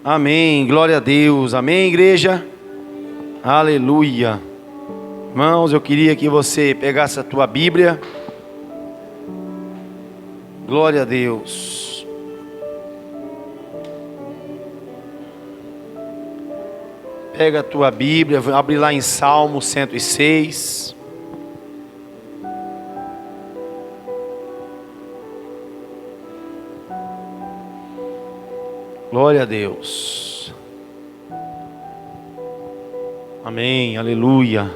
Amém, glória a Deus, amém, igreja, aleluia. Irmãos, eu queria que você pegasse a tua Bíblia, glória a Deus. Pega a tua Bíblia, abre lá em Salmo 106. Glória a Deus. Amém, aleluia.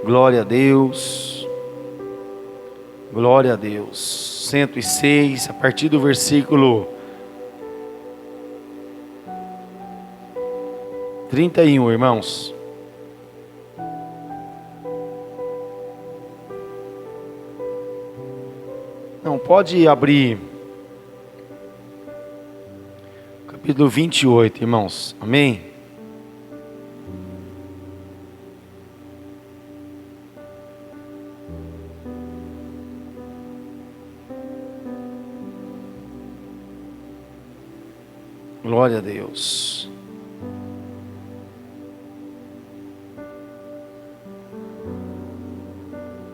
Glória a Deus. Glória a Deus. 106, a partir do versículo 31, irmãos. Não, pode abrir. Capítulo 28, irmãos. Amém? Glória a Deus.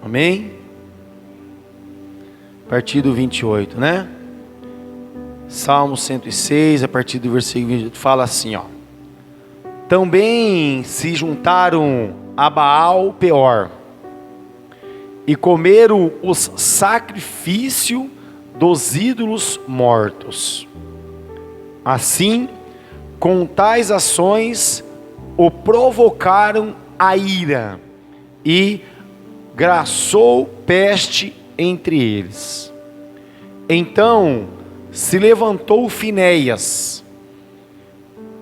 Amém? A partir do 28, né? Salmo 106, a partir do versículo 28, fala assim, ó. Também se juntaram a Baal Peor e comeram os sacrifícios dos ídolos mortos. Assim, com tais ações, o provocaram a ira e graçou peste entre eles. Então se levantou Finéias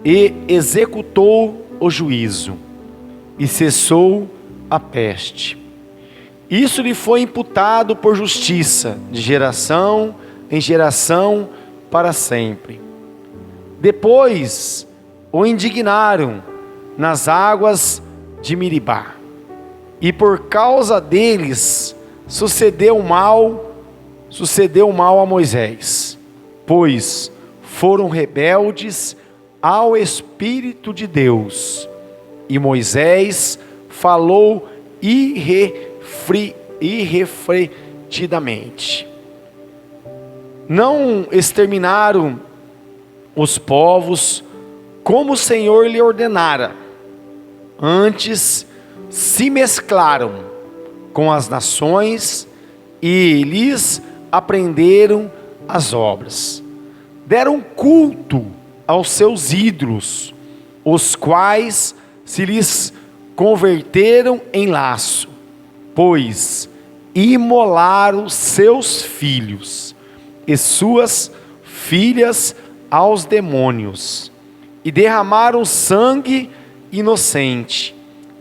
e executou o juízo e cessou a peste. Isso lhe foi imputado por justiça de geração em geração para sempre. Depois o indignaram nas águas de Meribá, e por causa deles sucedeu mal a Moisés, pois foram rebeldes ao Espírito de Deus, e Moisés falou irrefletidamente. Não exterminaram os povos como o Senhor lhe ordenara, antes se mesclaram com as nações e lhes aprenderam as obras. Deram culto aos seus ídolos, os quais se lhes converteram em laço, pois imolaram seus filhos e suas filhas aos demônios, e derramaram sangue inocente,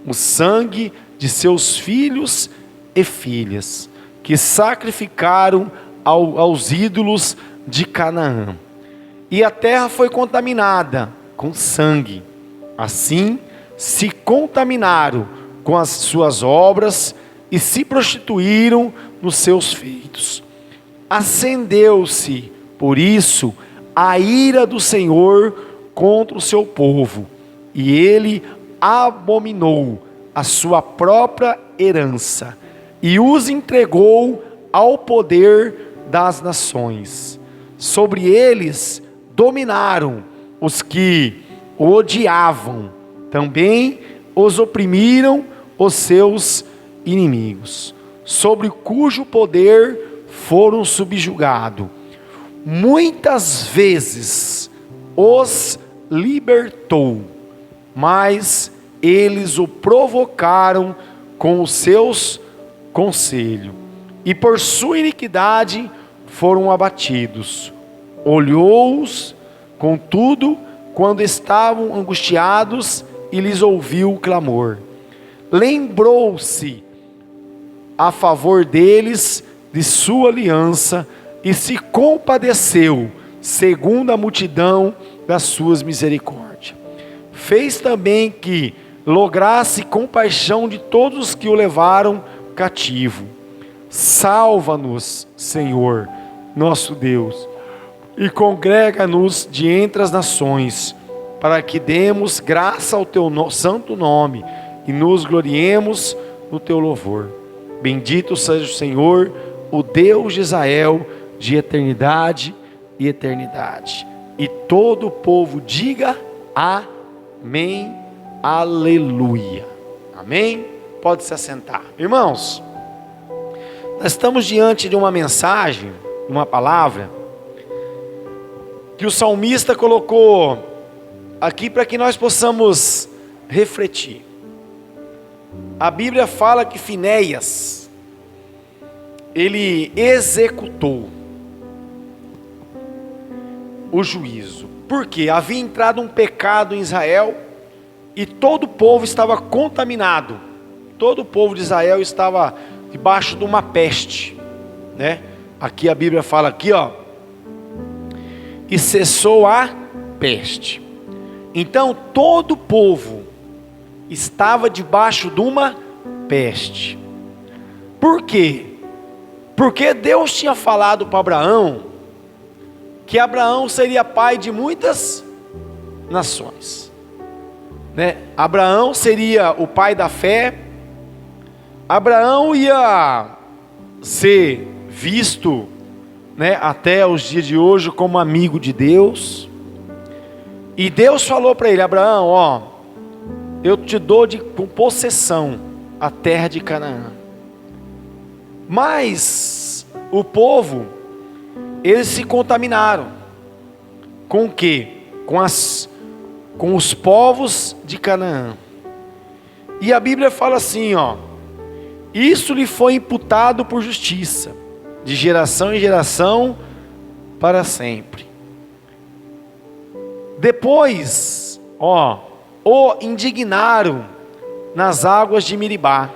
o sangue de seus filhos e filhas, que sacrificaram aos ídolos de Canaã. E a terra foi contaminada com sangue. Assim se contaminaram com as suas obras e se prostituíram nos seus feitos. Acendeu-se, por isso, a ira do Senhor contra o seu povo, e ele abominou a sua própria herança e os entregou ao poder das nações. Sobre eles dominaram os que o odiavam, também os oprimiram os seus inimigos, sobre cujo poder foram subjugados. Muitas vezes os libertou, mas eles o provocaram com os seus conselhos, e por sua iniquidade foram abatidos. Olhou-os, contudo, quando estavam angustiados, e lhes ouviu o clamor. Lembrou-se a favor deles de sua aliança, e se compadeceu, segundo a multidão das suas misericórdias. Fez também que lograsse compaixão de todos os que o levaram cativo. Salva-nos, Senhor, nosso Deus, e congrega-nos de entre as nações, para que demos graça ao teu santo nome e nos gloriemos no teu louvor. Bendito seja o Senhor, o Deus de Israel, de eternidade e eternidade. E todo o povo diga amém, aleluia. Amém? Pode se assentar. Irmãos, nós estamos diante de uma mensagem, uma palavra, que o salmista colocou aqui para que nós possamos refletir. A Bíblia fala que Finéias, ele executou o juízo. Por quê? Havia entrado um pecado em Israel e todo o povo estava contaminado. Todo o povo de Israel estava debaixo de uma peste, né? Aqui a Bíblia fala aqui, ó, e cessou a peste. Então todo o povo estava debaixo de uma peste. Por quê? Porque Deus tinha falado para Abraão que Abraão seria pai de muitas nações, né? Abraão seria o pai da fé. Abraão ia ser visto, né, até os dias de hoje como amigo de Deus. E Deus falou para ele: Abraão, ó, eu te dou com possessão a terra de Canaã. Mas o povo, eles se contaminaram. Com o quê? Com os povos de Canaã. E a Bíblia fala assim, ó: isso lhe foi imputado por justiça, de geração em geração, para sempre. Depois, ó, o indignaram nas águas de Meribá,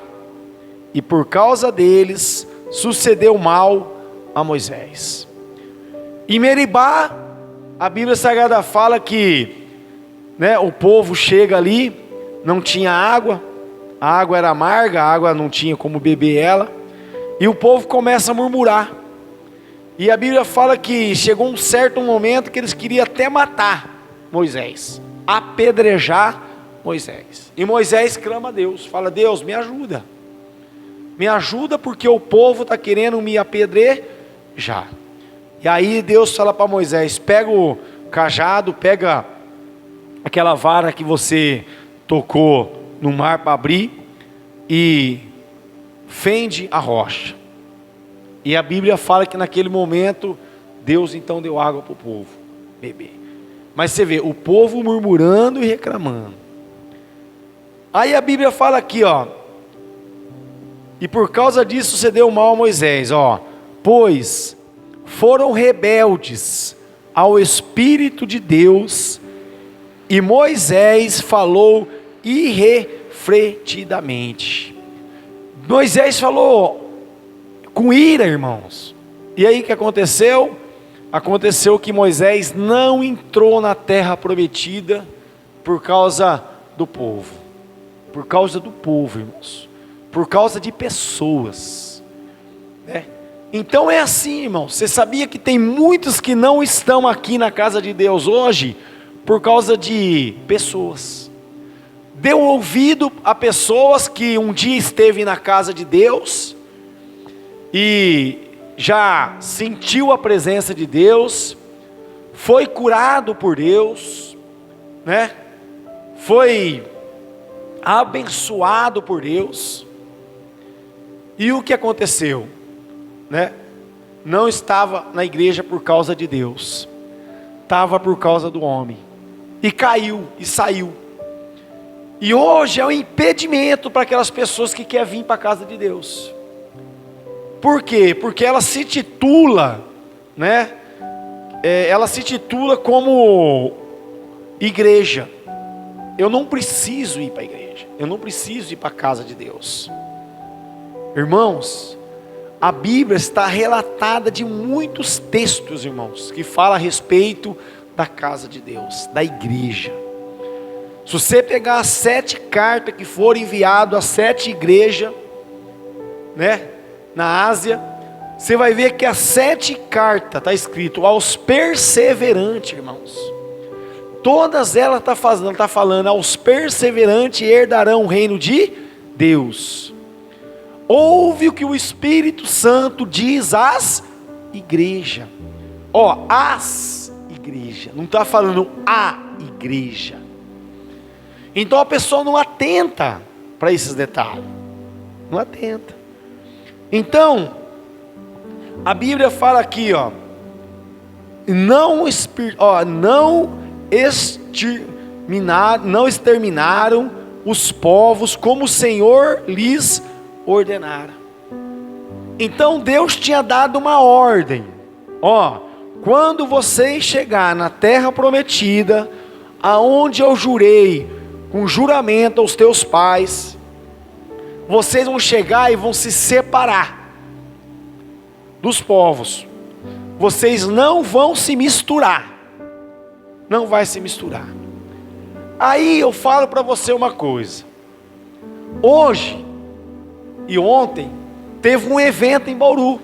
e por causa deles sucedeu mal a Moisés. Em Meribá, a Bíblia Sagrada fala que, né, o povo chega ali, não tinha água, a água era amarga, a água não tinha como beber ela, e o povo começa a murmurar. E a Bíblia fala que chegou um certo momento que eles queriam até matar Moisés, apedrejar Moisés. E Moisés clama a Deus, fala: Deus, me ajuda porque o povo está querendo me apedrejar. E aí Deus fala para Moisés: pega o cajado, pega aquela vara que você tocou no mar para abrir e fende a rocha. E a Bíblia fala que naquele momento Deus então deu água para o povo beber. Mas você vê o povo murmurando e reclamando. Aí a Bíblia fala aqui, ó: e por causa disso sucedeu mal a Moisés, ó, pois foram rebeldes ao Espírito de Deus, e Moisés falou irrefletidamente. Moisés falou com ira, irmãos. E aí o que aconteceu? Aconteceu que Moisés não entrou na terra prometida por causa do povo. Por causa do povo, irmãos. Por causa de pessoas, né? Então é assim, irmão. Você sabia que tem muitos que não estão aqui na casa de Deus hoje por causa de pessoas? Deu ouvido a pessoas que um dia esteve na casa de Deus e já sentiu a presença de Deus, foi curado por Deus, né? Foi abençoado por Deus. E o que aconteceu, né? Não estava na igreja por causa de Deus, estava por causa do homem, e caiu e saiu. E hoje é um impedimento para aquelas pessoas que querem vir para a casa de Deus. Por quê? Porque ela se titula, né? Ela se titula como igreja. Eu não preciso ir para a igreja, eu não preciso ir para a casa de Deus. Irmãos, a Bíblia está relatada de muitos textos, irmãos, que falam a respeito da casa de Deus, da igreja. Se você pegar as 7 cartas que foram enviadas às 7 igrejas, né, na Ásia, você vai ver que as 7 cartas está escrito aos perseverantes, irmãos. todas elas está falando, aos perseverantes herdarão o reino de Deus. Ouve o que o Espírito Santo diz às igrejas. As igrejas, não está falando a igreja. Então a pessoa não atenta para esses detalhes. Não atenta. Então, a Bíblia fala aqui, não exterminaram os povos como o Senhor lhes ordenara. Então Deus tinha dado uma ordem. Quando vocês chegar na terra prometida, aonde eu jurei com juramento aos teus pais, vocês vão chegar e vão se separar dos povos. Vocês não vão se misturar. Não vai se misturar. Aí eu falo para você uma coisa. Hoje e ontem teve um evento em Bauru.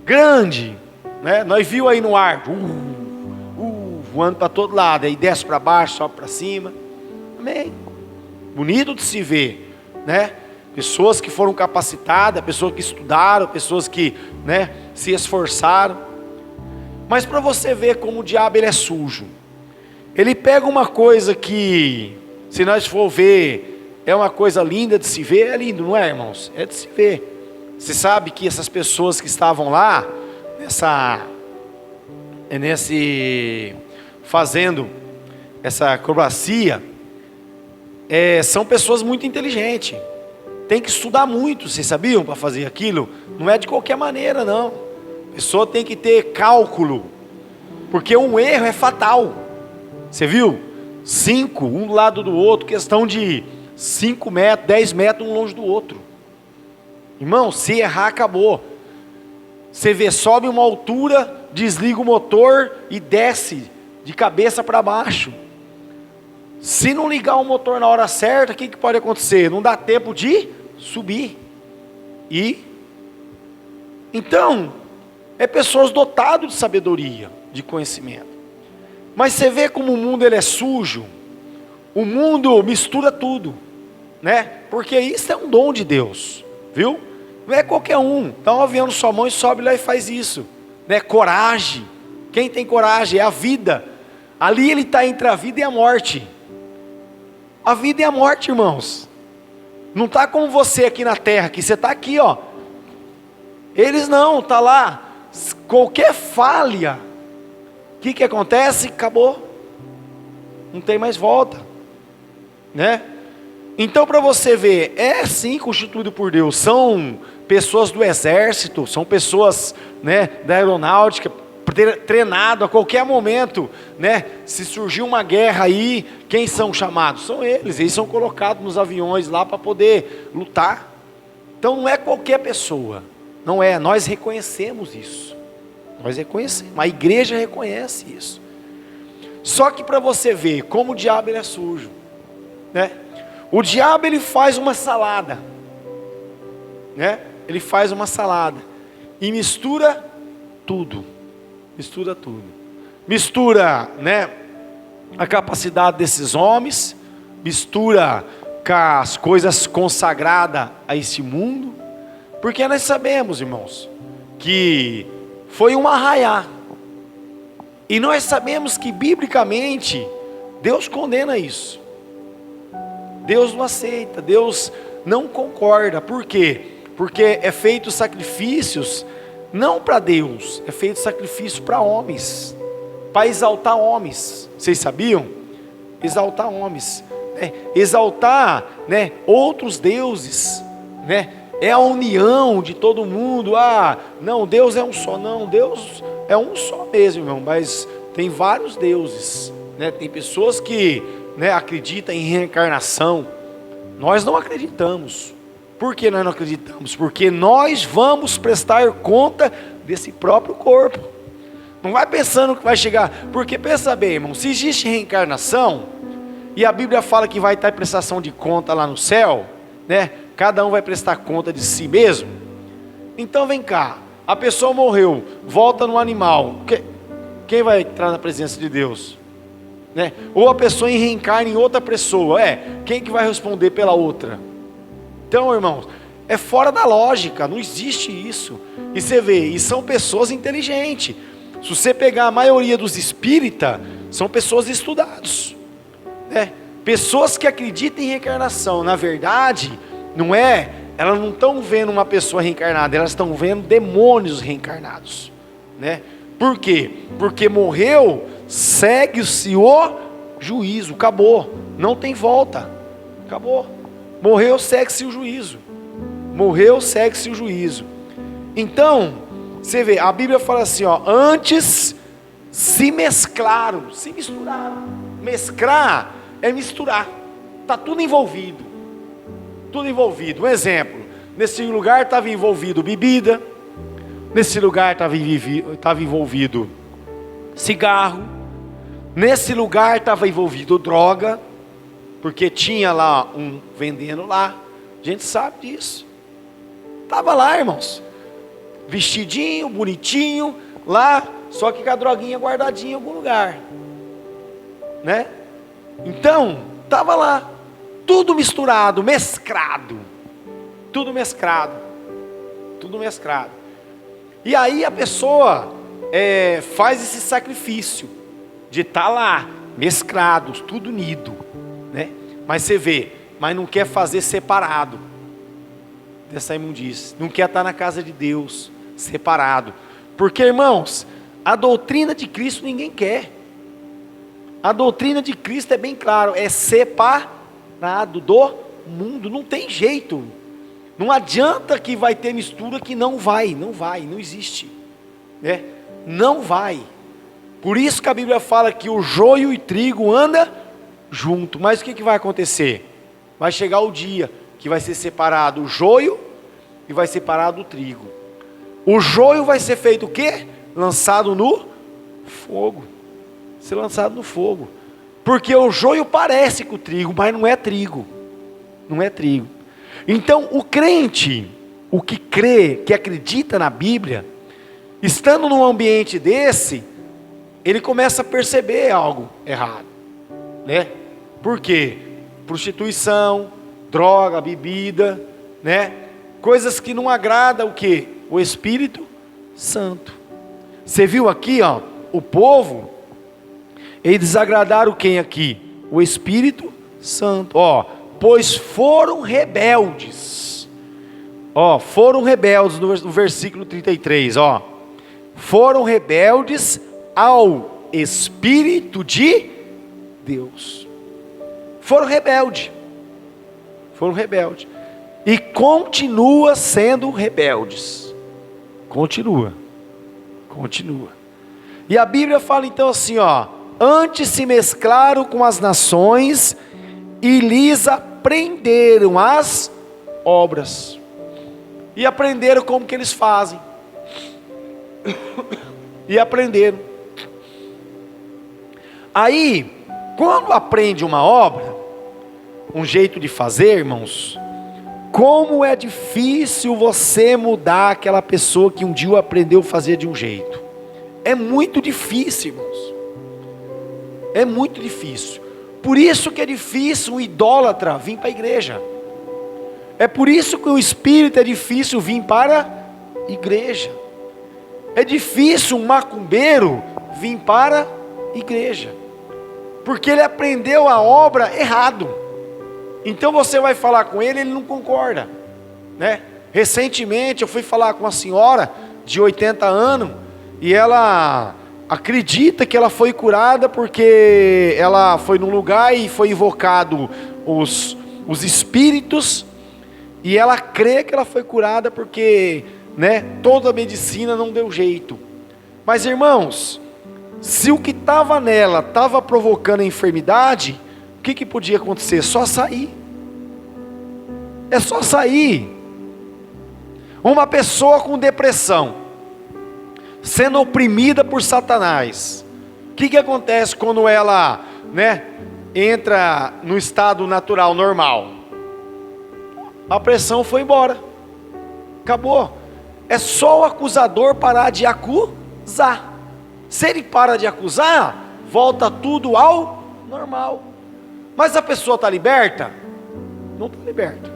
Grande, né? Nós vimos aí no ar, voando para todo lado, aí desce para baixo, sobe para cima. Amém. Bonito de se ver, né? Pessoas que foram capacitadas, pessoas que estudaram, pessoas que, né, se esforçaram. Mas para você ver como o diabo ele é sujo. Ele pega uma coisa que, se nós for ver, é uma coisa linda de se ver. É lindo, não é, irmãos? É de se ver. Você sabe que essas pessoas que estavam lá, fazendo essa acrobacia, são pessoas muito inteligentes. Tem que estudar muito, vocês sabiam, para fazer aquilo? Não é de qualquer maneira, não. A pessoa tem que ter cálculo, porque um erro é fatal. Você viu? 5, um do lado do outro, questão de 5 metros, 10 metros, um longe do outro. Irmão, se errar, acabou. Você vê, sobe uma altura, desliga o motor e desce de cabeça para baixo. Se não ligar o motor na hora certa, o que pode acontecer? Não dá tempo de subir. Então, é pessoas dotadas de sabedoria, de conhecimento. Mas você vê como o mundo ele é sujo. O mundo mistura tudo, né? Porque isso é um dom de Deus, viu? Não é qualquer um. Dá um avião na sua mão e sobe lá e faz isso, né? Coragem. Quem tem coragem é a vida. Ali ele está entre a vida e a morte. A vida e a morte, irmãos. Não está como você aqui na terra, que você está aqui, Eles não, está lá. Qualquer falha, o que acontece? Acabou. Não tem mais volta, né? Então, para você ver, é sim constituído por Deus. São pessoas do exército, são pessoas, né, da aeronáutica, treinado a qualquer momento, né? Se surgir uma guerra aí, quem são chamados? São eles são colocados nos aviões lá para poder lutar. Então não é qualquer pessoa, não é, nós reconhecemos isso, nós reconhecemos, a igreja reconhece isso. Só que para você ver como o diabo ele é sujo, né? O diabo ele faz uma salada, né? Ele faz uma salada e mistura tudo. Mistura, né, a capacidade desses homens, mistura com as coisas consagradas a esse mundo, porque nós sabemos, irmãos, que foi um arraiar, e nós sabemos que biblicamente Deus condena isso. Deus não aceita, Deus não concorda. Por quê? Porque é feito sacrifícios não para Deus, é feito sacrifício para homens, para exaltar homens. Vocês sabiam? Exaltar homens, né? Exaltar, né, outros deuses, né? É a união de todo mundo. Não, Deus é um só. Não, Deus é um só mesmo, irmão, mas tem vários deuses, né? Tem pessoas que, né, acreditam em reencarnação. Nós não acreditamos. Por que nós não acreditamos? Porque nós vamos prestar conta desse próprio corpo. Não vai pensando que vai chegar. Porque pensa bem, irmão, se existe reencarnação, e a Bíblia fala que vai estar em prestação de conta lá no céu, né? Cada um vai prestar conta de si mesmo. Então vem cá, a pessoa morreu, volta no animal. Quem vai entrar na presença de Deus? né? Ou a pessoa reencarna em outra pessoa, quem que vai responder pela outra? Então, irmãos, é fora da lógica, não existe isso. E você vê, e são pessoas inteligentes. Se você pegar a maioria dos espíritas, são pessoas estudadas, né? Pessoas que acreditam em reencarnação. Na verdade, elas não estão vendo uma pessoa reencarnada, elas estão vendo demônios reencarnados, né? Por quê? Porque morreu, segue-se o juízo, acabou, não tem volta, acabou. Morreu, segue-se o juízo. Morreu, segue-se o juízo. Então, você vê, a Bíblia fala assim, antes se mesclaram, se misturaram. Mesclar é misturar, está tudo envolvido. Tudo envolvido. Um exemplo, nesse lugar estava envolvido bebida, nesse lugar estava envolvido cigarro, nesse lugar estava envolvido droga, porque tinha lá um vendendo lá, a gente sabe disso. Estava lá, irmãos, vestidinho, bonitinho, lá, só que com a droguinha guardadinha em algum lugar, né? Então, estava lá, tudo misturado, mesclado, tudo mesclado, tudo mesclado. E aí a pessoa faz esse sacrifício de estar lá, mesclados, tudo unido, né? Mas você vê, mas não quer fazer separado dessa imundície, não quer estar na casa de Deus, separado. Porque, irmãos, a doutrina de Cristo ninguém quer. A doutrina de Cristo é bem claro, é separado do mundo, não tem jeito. Não adianta que vai ter mistura que não existe, né? Não vai. Por isso que a Bíblia fala que o joio e o trigo andam junto. Mas o que vai acontecer? Vai chegar o dia que vai ser separado o joio e vai ser separado o trigo. O joio vai ser feito o quê? Lançado no fogo. Ser lançado no fogo. Porque o joio parece com o trigo, mas não é trigo. Não é trigo. Então o crente, o que crê, que acredita na Bíblia, estando num ambiente desse, ele começa a perceber algo errado, né? Por quê? Prostituição, droga, bebida, né? Coisas que não agradam o quê? O Espírito Santo. Você viu aqui, o povo, eles desagradaram quem aqui? O Espírito Santo, pois foram rebeldes. Foram rebeldes no versículo 33, foram rebeldes ao Espírito de Deus. Foram rebeldes. E continua sendo rebeldes. Continua. E a Bíblia fala então assim, antes se mesclaram com as nações e lhes aprenderam as obras. E aprenderam como que eles fazem. E aprenderam. Aí, quando aprende uma obra, um jeito de fazer, irmãos, como é difícil você mudar aquela pessoa que um dia aprendeu a fazer de um jeito. É muito difícil, irmãos. É muito difícil. Por isso que é difícil um idólatra vir para a igreja. É por isso que o espírito é difícil vir para a igreja. É difícil um macumbeiro vir para a igreja. Porque ele aprendeu a obra errado. Então você vai falar com ele, ele não concorda, né? Recentemente eu fui falar com uma senhora de 80 anos e ela acredita que ela foi curada porque ela foi num lugar e foi invocado os espíritos, e ela crê que ela foi curada porque, né, toda a medicina não deu jeito. Mas irmãos, se o que estava nela estava provocando a enfermidade, o que podia acontecer? Só sair. É só sair. Uma pessoa com depressão, sendo oprimida por Satanás, o que acontece quando ela, né, entra no estado natural, normal? A pressão foi embora. Acabou. É só o acusador parar de acusar. Se ele para de acusar, volta tudo ao normal. Mas a pessoa está liberta? Não está liberta.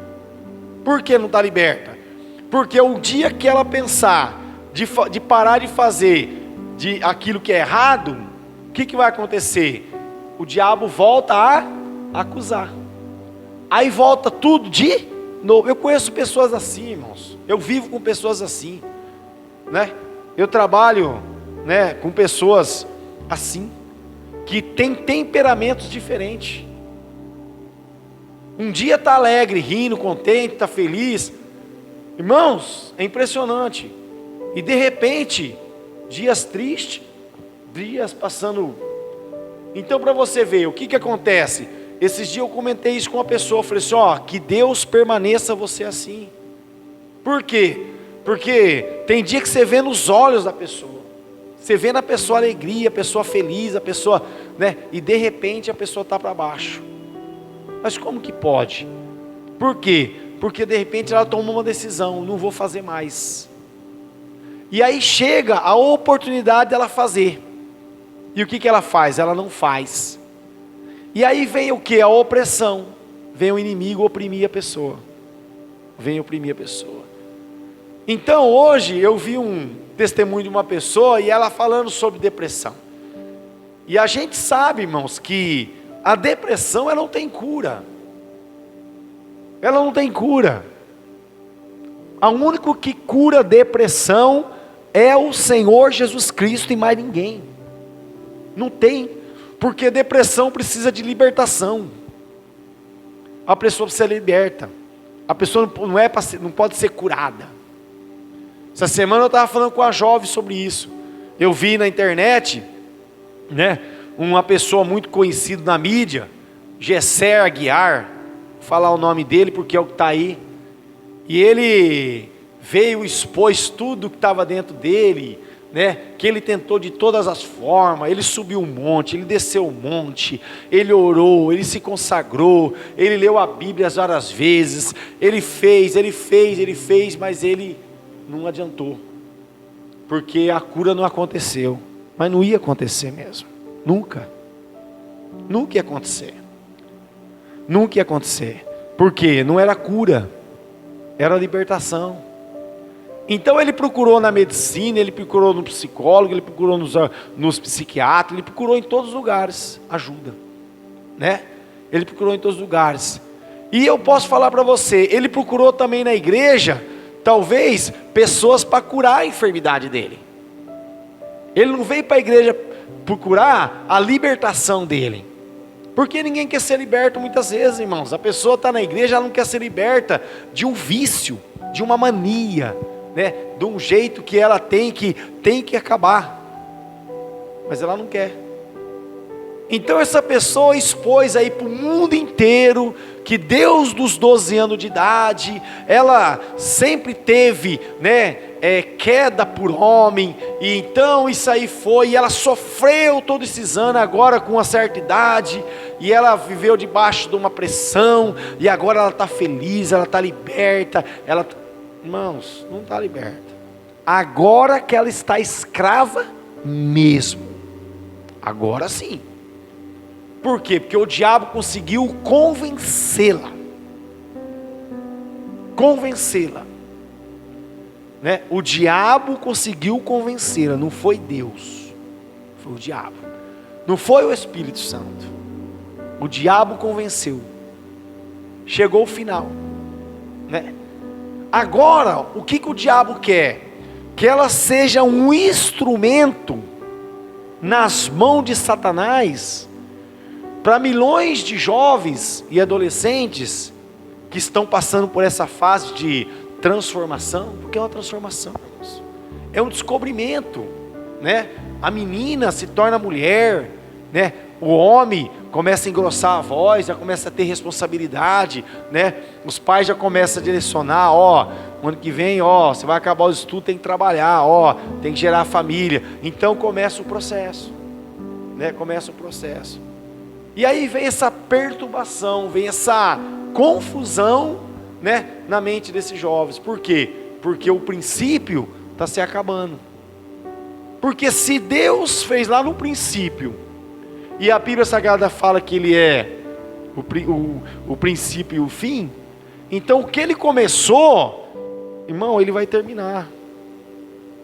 Por que não está liberta? Porque o dia que ela pensar de parar de fazer aquilo que é errado, o que vai acontecer? O diabo volta a acusar. Aí volta tudo de novo. Eu conheço pessoas assim, irmãos. Eu vivo com pessoas assim, né? Eu trabalho, né, com pessoas assim, que têm temperamentos diferentes. Um dia está alegre, rindo, contente, está feliz. Irmãos, é impressionante. E de repente, dias tristes, dias passando. Então, para você ver, o que acontece? Esses dias eu comentei isso com uma pessoa, eu falei assim, ó, que Deus permaneça você assim. Por quê? Porque tem dia que você vê nos olhos da pessoa. Você vê na pessoa alegria, a pessoa feliz, a pessoa, né? E de repente a pessoa está para baixo. Mas como que pode? Por quê? Porque de repente ela toma uma decisão, não vou fazer mais. E aí chega a oportunidade dela fazer. E o que ela faz? Ela não faz. E aí vem o que? A opressão. Vem o inimigo oprimir a pessoa. Vem oprimir a pessoa. Então hoje eu vi um testemunho de uma pessoa e ela falando sobre depressão. E a gente sabe, irmãos, que a depressão ela não tem cura. Ela não tem cura. O único que cura a depressão é o Senhor Jesus Cristo e mais ninguém. Não tem. Porque depressão precisa de libertação. A pessoa precisa ser liberta. A pessoa não pode ser curada. Essa semana eu estava falando com a jovem sobre isso. Eu vi na internet, né, uma pessoa muito conhecida na mídia, Gesser Aguiar, vou falar o nome dele porque é o que está aí. E ele veio, expôs tudo que estava dentro dele, né, que ele tentou de todas as formas. Ele subiu um monte, ele desceu um monte, ele orou, ele se consagrou, ele leu a Bíblia várias vezes, ele fez, mas ele não adiantou, porque a cura não aconteceu. Mas não ia acontecer mesmo, nunca ia acontecer, porque não era cura, era libertação. Então ele procurou na medicina, ele procurou no psicólogo, ele procurou nos psiquiatras, ele procurou em todos os lugares ajuda, né? Ele procurou em todos os lugares. E eu posso falar para você, ele procurou também na igreja, talvez pessoas para curar a enfermidade dele. Ele não veio para a igreja procurar a libertação dele, porque ninguém quer ser liberto muitas vezes, irmãos. A pessoa está na igreja, ela não quer ser liberta de um vício, de uma mania, né? De um jeito que ela tem que acabar, mas ela não quer. Então essa pessoa expôs aí para o mundo inteiro que Deus dos 12 anos de idade, ela sempre teve, né, queda por homem, e então isso aí foi, e ela sofreu todos esses anos, agora com uma certa idade, e ela viveu debaixo de uma pressão, e agora ela está feliz, ela está liberta, irmãos, não está liberta, agora que ela está escrava mesmo, agora sim. Por quê? Porque o diabo conseguiu convencê-la, né? O diabo conseguiu convencê-la, não foi Deus, foi o diabo, não foi o Espírito Santo. O diabo convenceu, chegou o final, né? Agora, o que o diabo quer? Que ela seja um instrumento nas mãos de Satanás, para milhões de jovens e adolescentes que estão passando por essa fase de transformação, porque é uma transformação, irmãos. É um descobrimento, né? A menina se torna mulher, né? O homem começa a engrossar a voz, já começa a ter responsabilidade, né? Os pais já começam a direcionar, ano que vem, você vai acabar os estudos, tem que trabalhar, tem que gerar família. Então começa o processo, né? Começa o processo. E aí vem essa perturbação, vem essa confusão, né, na mente desses jovens. Por quê? Porque o princípio está se acabando. Porque se Deus fez lá no princípio, e a Bíblia Sagrada fala que ele é o princípio e o fim, então o que ele começou, irmão, ele vai terminar.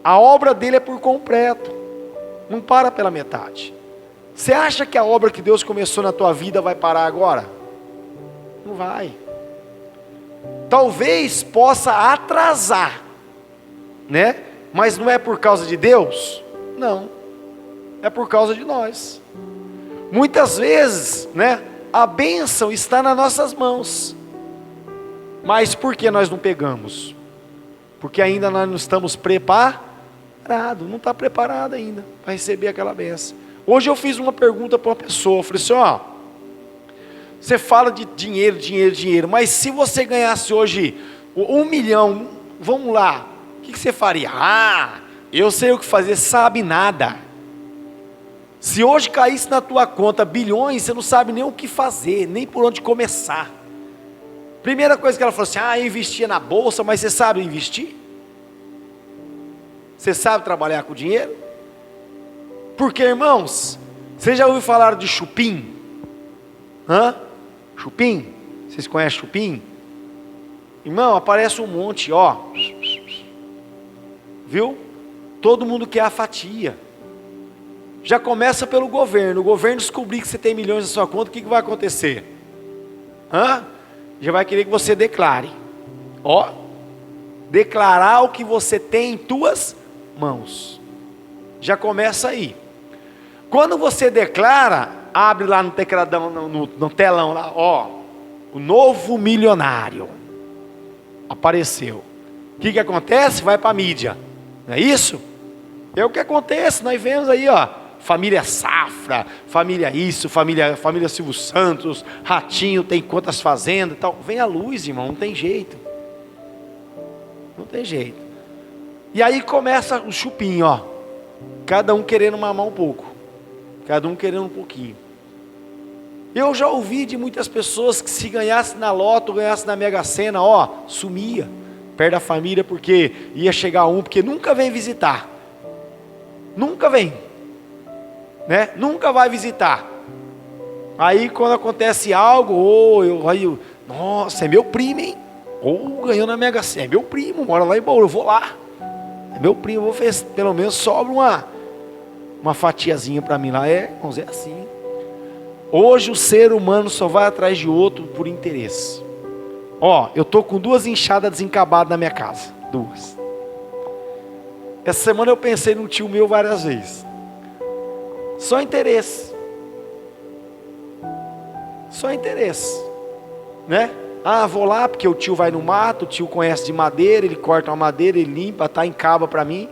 A obra dele é por completo, não para pela metade. Você acha que a obra que Deus começou na tua vida vai parar agora? Não vai. Talvez possa atrasar, né? Mas não é por causa de Deus? Não, é por causa de nós. Muitas vezes, né, a bênção está nas nossas mãos, mas por que nós não pegamos? Porque ainda nós não estamos preparados, não está preparado ainda para receber aquela bênção. Hoje eu fiz uma pergunta para uma pessoa, eu falei assim, ó, você fala de dinheiro, dinheiro, dinheiro, mas se você ganhasse hoje 1 milhão, vamos lá, o que você faria? Ah, eu sei o que fazer, sabe nada. Se hoje caísse na tua conta bilhões, você não sabe nem o que fazer, nem por onde começar. Primeira coisa que ela falou assim, eu investia na bolsa, mas você sabe investir? Você sabe trabalhar com dinheiro? Porque, irmãos, você já ouviu falar de chupim? Chupim? Vocês conhecem chupim? Irmão, aparece um monte, ó. Viu? Todo mundo quer a fatia. Já começa pelo governo. O governo descobrir que você tem milhões na sua conta, o que vai acontecer? Já vai querer que você declare. Ó, declarar o que você tem em tuas mãos. Já começa aí. Quando você declara, abre lá no tecladão, no telão lá, ó, o novo milionário apareceu. O que acontece? Vai para a mídia. Não é isso? É o que acontece. Nós vemos aí, ó, família Safra, família isso, família Silvio Santos, Ratinho tem quantas fazendas e tal. Vem a luz, irmão, não tem jeito. Não tem jeito. E aí começa o chupinho, ó. Cada um querendo mamar um pouco. Cada um querendo um pouquinho. Eu já ouvi de muitas pessoas que se ganhasse na loto, ganhasse na Mega Sena, ó, sumia. Perto da família porque ia chegar porque nunca vem visitar. Nunca vem. Né? Nunca vai visitar. Aí quando acontece algo, nossa, é meu primo, hein? Ou ganhou na Mega Sena, é meu primo, mora lá em Bauru, eu vou lá. É meu primo, eu vou ver, pelo menos sobra uma fatiazinha para mim lá. Irmãos, é assim. Hoje o ser humano só vai atrás de outro por interesse. Ó, eu tô com 2 enxadas desencabadas na minha casa. 2. Essa semana eu pensei num tio meu várias vezes. Só interesse. Só interesse. Né? Vou lá porque o tio vai no mato, o tio conhece de madeira, ele corta uma madeira, ele limpa, tá em caba para mim.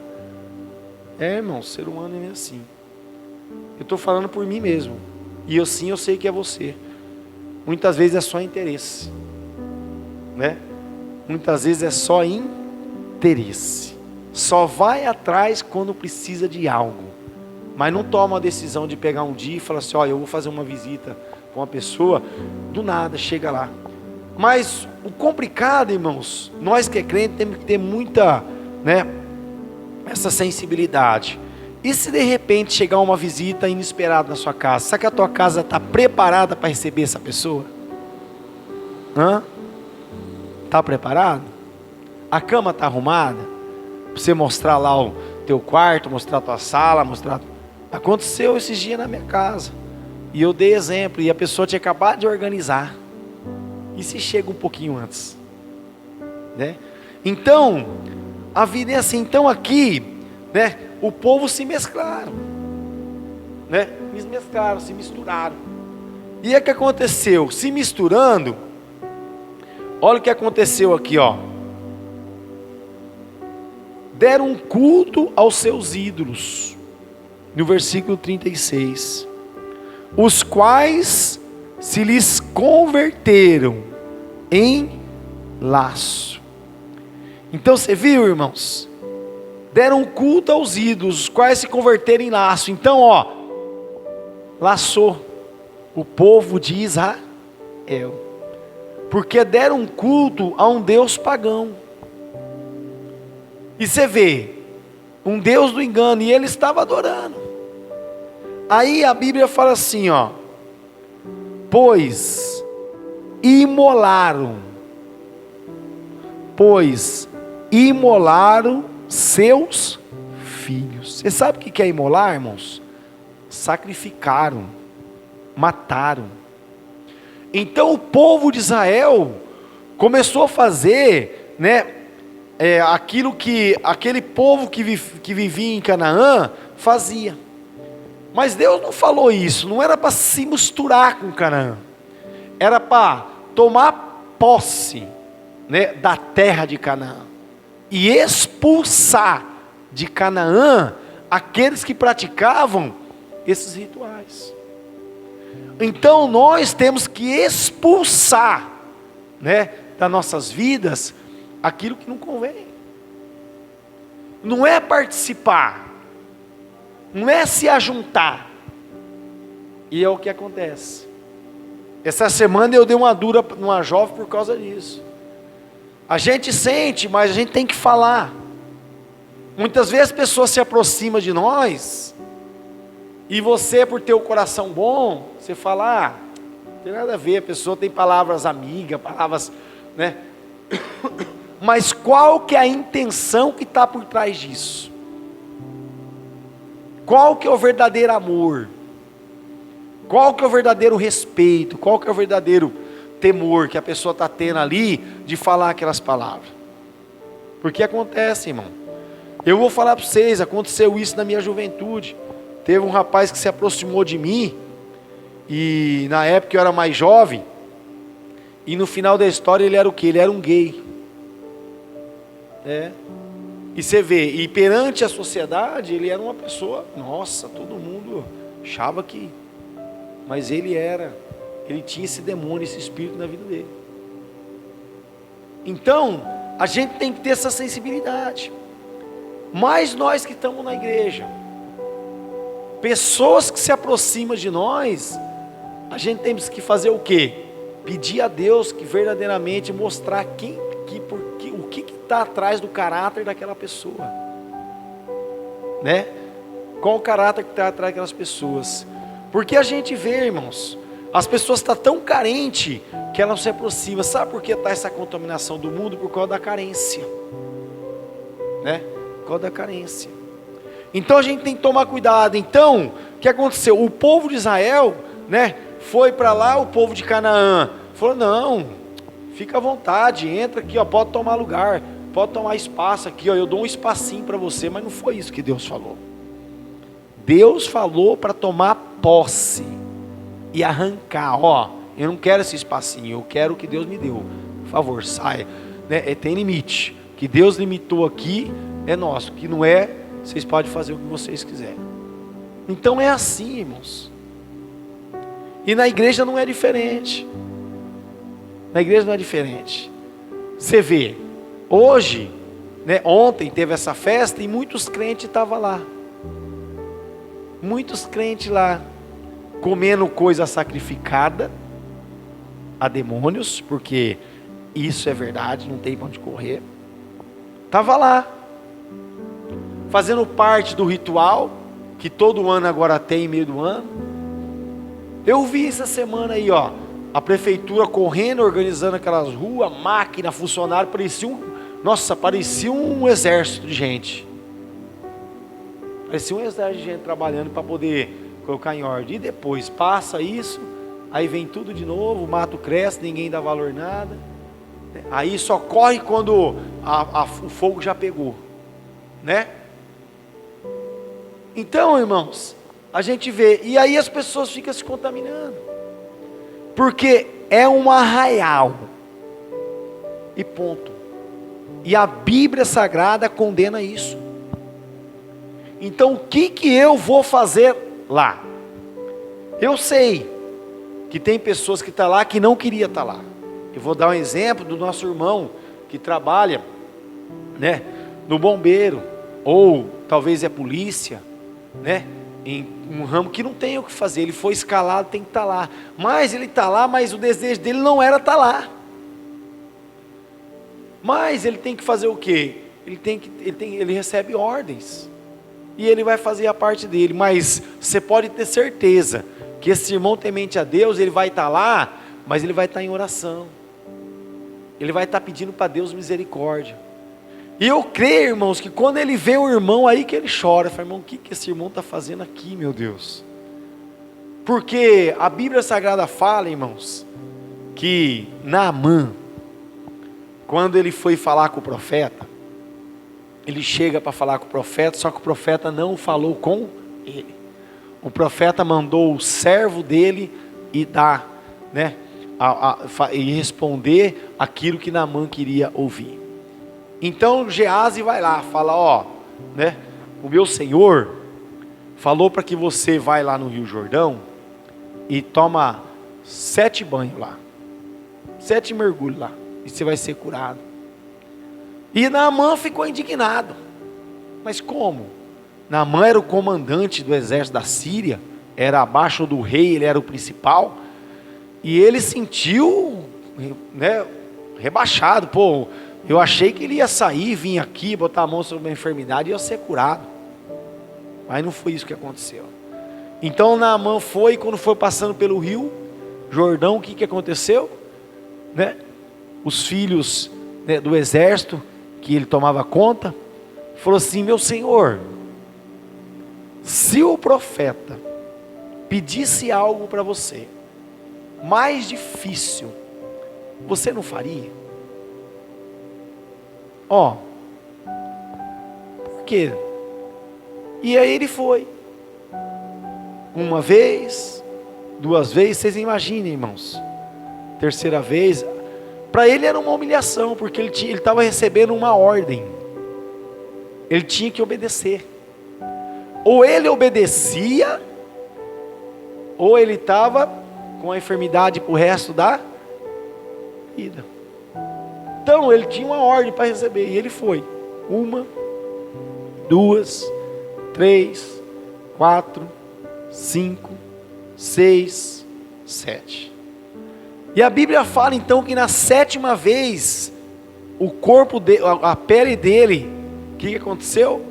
Irmão, o ser humano é assim. Eu estou falando por mim mesmo. E eu sei que é você. Muitas vezes é só interesse. Né? Muitas vezes é só interesse. Só vai atrás quando precisa de algo. Mas não toma a decisão de pegar um dia e falar assim, eu vou fazer uma visita com uma pessoa. Do nada, chega lá. Mas o complicado, irmãos, nós que é crente temos que ter muita, né, essa sensibilidade. E se de repente chegar uma visita inesperada na sua casa? Será que a tua casa está preparada para receber essa pessoa? Está preparado? A cama está arrumada? Para você mostrar lá o teu quarto, mostrar a tua sala, mostrar... Aconteceu esses dias na minha casa. E eu dei exemplo. E a pessoa tinha acabado de organizar. E se chega um pouquinho antes? Né? Então, a vida é assim. Então aqui, né, o povo se mesclaram. Né? Se misturaram. E o que aconteceu? Se misturando, olha o que aconteceu aqui, ó. Deram um culto aos seus ídolos. No versículo 36. Os quais se lhes converteram em laço. Então você viu, irmãos? Deram culto aos ídolos, os quais se converteram em laço. Então, ó, laçou o povo de Israel. Porque deram culto a um Deus pagão. E você vê, um Deus do engano, e ele estava adorando. Aí a Bíblia fala assim, ó: pois imolaram seus filhos. Você sabe o que é imolar, irmãos? Sacrificaram, mataram. Então o povo de Israel começou a fazer, né, aquilo que aquele povo que vivia em Canaã fazia. Mas Deus não falou isso, não era para se misturar com Canaã, era para tomar posse, né, da terra de Canaã e expulsar de Canaã aqueles que praticavam esses rituais. Então nós temos que expulsar, né, das nossas vidas aquilo que não convém. Não é participar, não é se ajuntar. E é o que acontece. Essa semana eu dei uma dura numa jovem por causa disso. A gente sente, mas a gente tem que falar. Muitas vezes a pessoa se aproxima de nós, e você, por ter o coração bom, você fala: não tem nada a ver, a pessoa tem palavras amigas, palavras, né? Mas qual que é a intenção que está por trás disso? Qual que é o verdadeiro amor? Qual que é o verdadeiro respeito? Qual que é o verdadeiro temor que a pessoa está tendo ali de falar aquelas palavras? Porque acontece, irmão. Eu vou falar para vocês, aconteceu isso na minha juventude. Teve um rapaz que se aproximou de mim, e na época eu era mais jovem, e no final da história ele era o quê? Ele era um gay. E você vê, e perante a sociedade ele era uma pessoa, nossa, todo mundo achava que, mas ele tinha esse demônio, esse espírito na vida dele. Então a gente tem que ter essa sensibilidade. Mas nós que estamos na igreja, pessoas que se aproximam de nós, a gente tem que fazer o quê? Pedir a Deus que verdadeiramente mostrar o que está atrás do caráter daquela pessoa, né? Qual o caráter que está atrás daquelas pessoas? Porque a gente vê, irmãos, as pessoas estão tão carentes que elas não se aproximam. Sabe por que está essa contaminação do mundo? Por causa da carência, né? Por causa da carência. Então a gente tem que tomar cuidado. Então, o que aconteceu? O povo de Israel, né, foi para lá, o povo de Canaã falou: não, fica à vontade, entra aqui, ó, pode tomar lugar, pode tomar espaço aqui, ó, eu dou um espacinho para você. Mas não foi isso que Deus falou. Deus falou para tomar posse e arrancar. Ó, eu não quero esse espacinho, eu quero o que Deus me deu. Por favor, saia, né? Tem limite. O que Deus limitou aqui é nosso, que não é, vocês podem fazer o que vocês quiserem. Então é assim, irmãos. E na igreja não é diferente. Na igreja não é diferente. Você vê, hoje, né, ontem teve essa festa e muitos crentes estavam lá. Muitos crentes lá, comendo coisa sacrificada a demônios, porque isso é verdade, não tem para onde correr. Estava lá, fazendo parte do ritual, que todo ano agora tem, meio do ano. Eu vi essa semana aí, ó, a prefeitura correndo, organizando aquelas ruas, máquina, funcionário, parecia um exército de gente. Parecia um exército de gente trabalhando para poder colocar em ordem. E depois passa isso, aí vem tudo de novo, o mato cresce, ninguém dá valor nada. Aí só corre quando o fogo já pegou, né? Então, irmãos, a gente vê, e aí as pessoas ficam se contaminando, porque é um arraial, e ponto. E a Bíblia Sagrada condena isso. Então o que eu vou fazer lá? Eu sei que tem pessoas que estão lá que não queria estar lá. Eu vou dar um exemplo do nosso irmão que trabalha, né, no bombeiro, ou talvez é polícia, né, em um ramo que não tem o que fazer. Ele foi escalado, tem que estar lá. Mas ele está lá, mas o desejo dele não era estar lá. Mas ele tem que fazer o quê? Ele recebe ordens. e ele vai fazer a parte dele. Mas você pode ter certeza que esse irmão temente a Deus, ele vai estar lá, mas ele vai estar em oração. Ele vai estar pedindo para Deus misericórdia. E eu creio, irmãos, que quando ele vê o irmão, aí que ele chora. Fala, irmão, o que esse irmão está fazendo aqui, meu Deus? Porque a Bíblia Sagrada fala, irmãos, que Naamã, quando ele foi falar com o profeta, ele chega para falar com o profeta, só que o profeta não falou com ele. O profeta mandou o servo dele e dar, né, e responder aquilo que Naamã queria ouvir. Então Geazi vai lá, fala, ó, né, o meu senhor falou para que você vai lá no Rio Jordão e toma 7 banhos lá, 7 mergulhos lá, e você vai ser curado. E Naamã ficou indignado. Mas como? Naamã era o comandante do exército da Síria, era abaixo do rei, ele era o principal, e ele sentiu, né, rebaixado. Pô, eu achei que ele ia sair, vir aqui, botar a mão sobre uma enfermidade e ia ser curado. Mas não foi isso que aconteceu. Então Naamã foi, quando foi passando pelo rio Jordão, o que aconteceu? Né? Os filhos, né, do exército, que ele tomava conta, falou assim, meu senhor, se o profeta pedisse algo para você, mais difícil, você não faria? Ó, por quê? E aí ele foi, uma vez, 2 vezes, vocês imaginem, irmãos, 3ª vez, para ele era uma humilhação, porque ele estava recebendo uma ordem, ele tinha que obedecer, ou ele obedecia, ou ele estava com a enfermidade para o resto da vida. Então ele tinha uma ordem para receber, e ele foi, 1, 2, 3, 4, 5, 6, 7. E a Bíblia fala então que na 7ª vez, o corpo dele, a pele dele, o que aconteceu?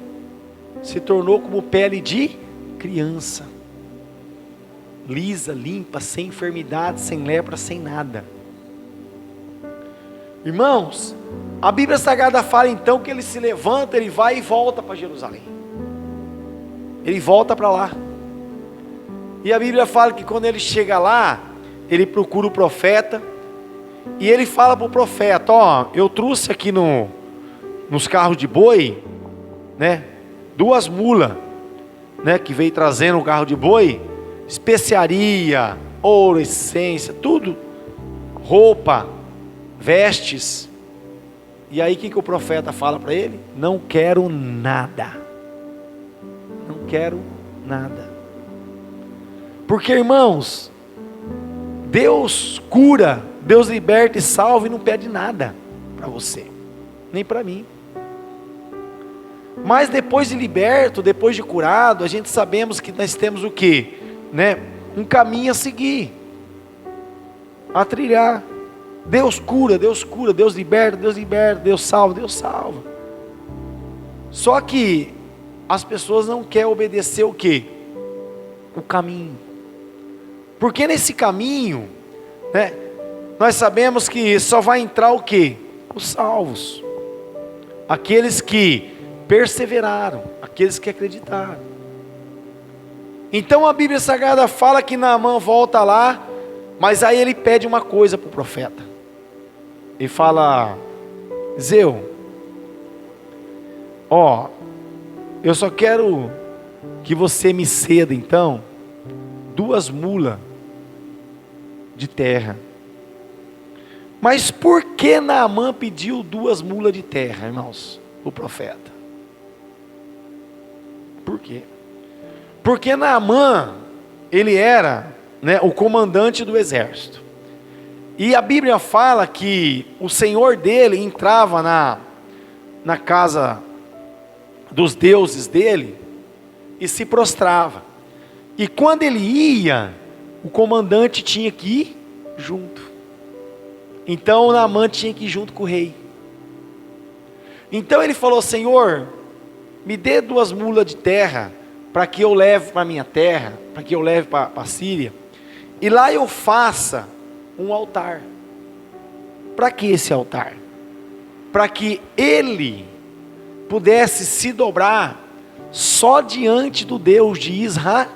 Se tornou como pele de criança, lisa, limpa, sem enfermidade, sem lepra, sem nada. Irmãos, a Bíblia Sagrada fala então que ele se levanta, ele vai e volta para Jerusalém. Ele volta para lá. E a Bíblia fala que quando ele chega lá, ele procura o profeta, e ele fala para o profeta, ó, eu trouxe aqui nos carros de boi, né, 2 mulas, né, que veio trazendo o carro de boi, especiaria, ouro, essência, tudo, roupa, vestes. E aí o que o profeta fala para ele? Não quero nada, não quero nada. Porque, irmãos, Deus cura, Deus liberta e salva e não pede nada para você, nem para mim. Mas depois de liberto, depois de curado, a gente sabemos que nós temos o quê? Né? Um caminho a seguir, a trilhar. Deus cura, Deus liberta, Deus salva. Só que as pessoas não querem obedecer o quê? O caminho. Porque nesse caminho, né, nós sabemos que só vai entrar o quê? Os salvos, aqueles que perseveraram, aqueles que acreditaram. Então a Bíblia Sagrada fala que Naamã volta lá, mas aí ele pede uma coisa para o profeta. Ele fala, Zeu, ó, eu só quero que você me ceda então 2 mulas de terra. Mas por que Naamã pediu 2 mulas de terra, irmãos? O profeta. Por quê? Porque Naamã, ele era, né, o comandante do exército. E a Bíblia fala que o senhor dele entrava na casa dos deuses dele e se prostrava. E quando ele ia, o comandante tinha que ir junto. Então Naamã tinha que ir junto com o rei. Então ele falou, Senhor, me dê 2 mulas de terra, para que eu leve para a minha terra, para que eu leve para a Síria, e lá eu faça um altar. Para que esse altar? Para que ele pudesse se dobrar só diante do Deus de Israel.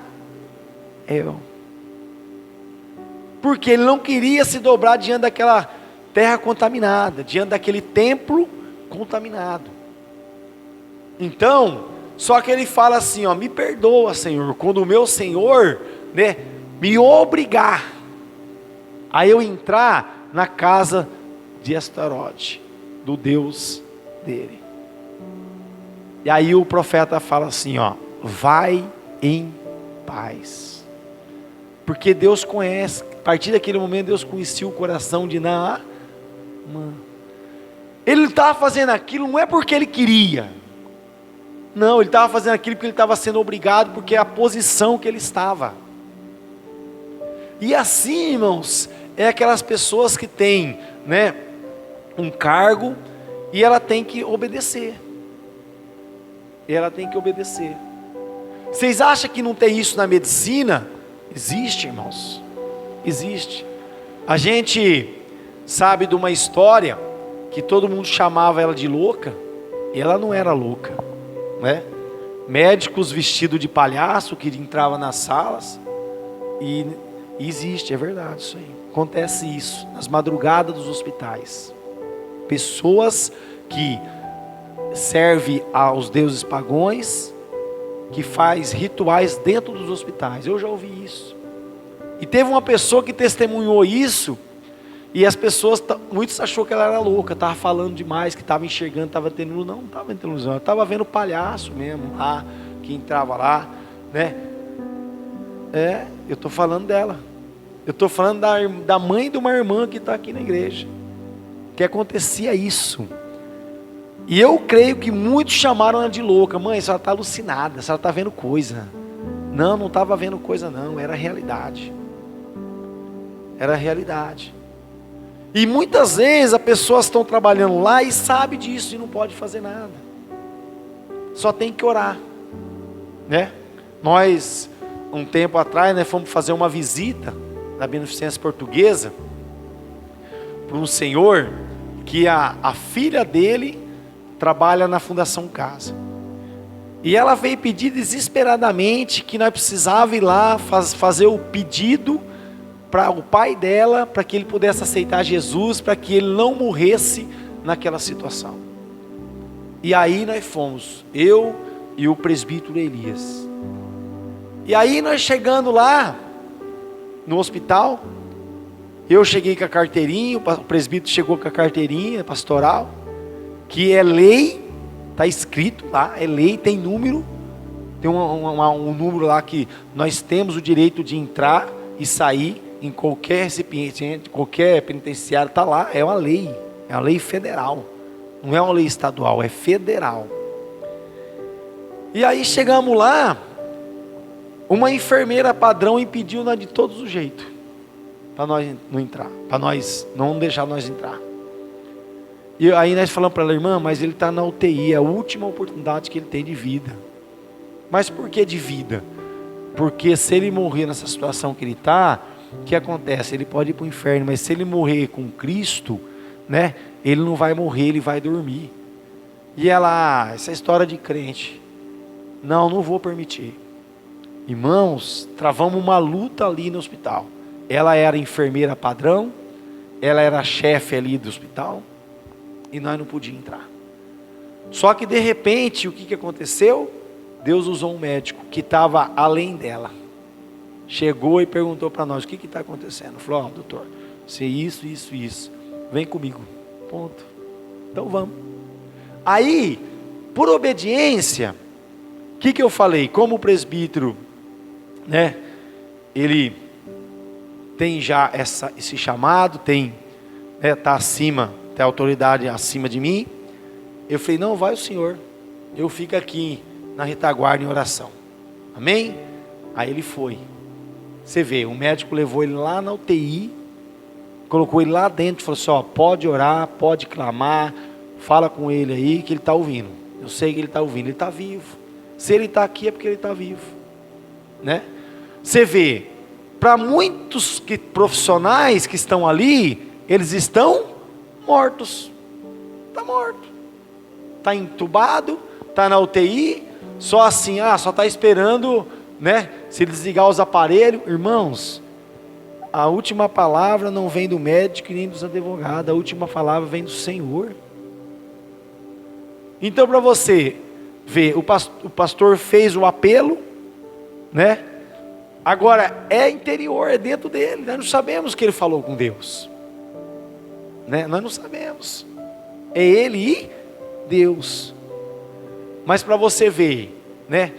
Porque ele não queria se dobrar diante daquela terra contaminada, diante daquele templo contaminado. Então, só que ele fala assim, ó, me perdoa, Senhor, quando o meu Senhor, né, me obrigar a eu entrar na casa de Astarote, do Deus dele. E aí o profeta fala assim, ó, vai em paz. Porque Deus conhece, a partir daquele momento Deus conhecia o coração de Naamã. Ele estava fazendo aquilo não é porque ele queria. Não, ele estava fazendo aquilo porque ele estava sendo obrigado, porque é a posição que ele estava. E assim, irmãos, é aquelas pessoas que têm, né, um cargo e ela tem que obedecer. Ela tem que obedecer. Vocês acham que não tem isso na medicina? Existe, irmãos. Existe. A gente sabe de uma história que todo mundo chamava ela de louca, e ela não era louca, né? Médicos vestidos de palhaço que entravam nas salas, e existe, é verdade isso aí. Acontece isso nas madrugadas dos hospitais. Pessoas que servem aos deuses pagãos, que faz rituais dentro dos hospitais. Eu já ouvi isso. E teve uma pessoa que testemunhou isso, e as pessoas, muitos achou que ela era louca, estava falando demais, que estava enxergando, estava tendo luz. Não estava tendo ilusão, estava vendo palhaço mesmo lá, que entrava lá, né? Eu estou falando dela. Eu estou falando da mãe de uma irmã que está aqui na igreja, que acontecia isso. E eu creio que muitos chamaram ela de louca. Mãe, a senhora está alucinada, a senhora está vendo coisa. Não estava vendo coisa não, era realidade. Era realidade. E muitas vezes as pessoas estão trabalhando lá e sabe disso e não pode fazer nada. Só tem que orar, né? Nós, um tempo atrás, né, fomos fazer uma visita da Beneficência Portuguesa para um senhor que a filha dele trabalha na Fundação Casa. E ela veio pedir desesperadamente que nós precisávamos ir lá fazer o pedido para o pai dela, para que ele pudesse aceitar Jesus, para que ele não morresse naquela situação. E aí nós fomos, eu e o presbítero Elias. E aí nós chegando lá no hospital, eu cheguei com a carteirinha, o presbítero chegou com a carteirinha pastoral, que é lei, está escrito lá, é lei, tem número, tem um número lá que nós temos o direito de entrar e sair em qualquer recipiente, qualquer penitenciário, está lá, é uma lei federal, não é uma lei estadual, é federal. E aí chegamos lá, uma enfermeira padrão impediu nós de todos os jeitos, para nós não entrar, para nós não deixar nós entrar. E aí nós falamos para ela, irmã, mas ele está na UTI, é a última oportunidade que ele tem de vida. Mas por que de vida? Porque se ele morrer nessa situação que ele está, o que acontece? Ele pode ir para o inferno, mas se ele morrer com Cristo, né, ele não vai morrer, ele vai dormir. E ela, essa história de crente, não vou permitir. Irmãos, travamos uma luta ali no hospital. Ela era enfermeira padrão, ela era a chefe ali do hospital, e nós não podíamos entrar. Só que de repente, o que aconteceu? Deus usou um médico que estava além dela. Chegou e perguntou para nós, o que está acontecendo? Falou, doutor, se isso, vem comigo, ponto. Então vamos. Aí, por obediência, o que eu falei? Como o presbítero, né, ele tem já esse chamado, tem, né, tá acima, tem autoridade acima de mim, eu falei, não, vai o senhor, eu fico aqui na retaguarda em oração, amém? Aí ele foi. Você vê, o médico levou ele lá na UTI, colocou ele lá dentro, falou assim, ó, pode orar, pode clamar, fala com ele aí que ele está ouvindo. Eu sei que ele está ouvindo, ele está vivo. Se ele está aqui é porque ele está vivo, né? Você vê, para muitos profissionais que estão ali, eles estão mortos. Está morto, está entubado, está na UTI, só assim, só está esperando, né? Se desligar os aparelhos. Irmãos, a última palavra não vem do médico e nem dos advogados, a última palavra vem do Senhor. Então, para você ver, o pastor fez o apelo, né? Agora, é interior, é dentro dele. Nós não sabemos que ele falou com Deus, né? Nós não sabemos. É ele e Deus. Mas para você ver, né?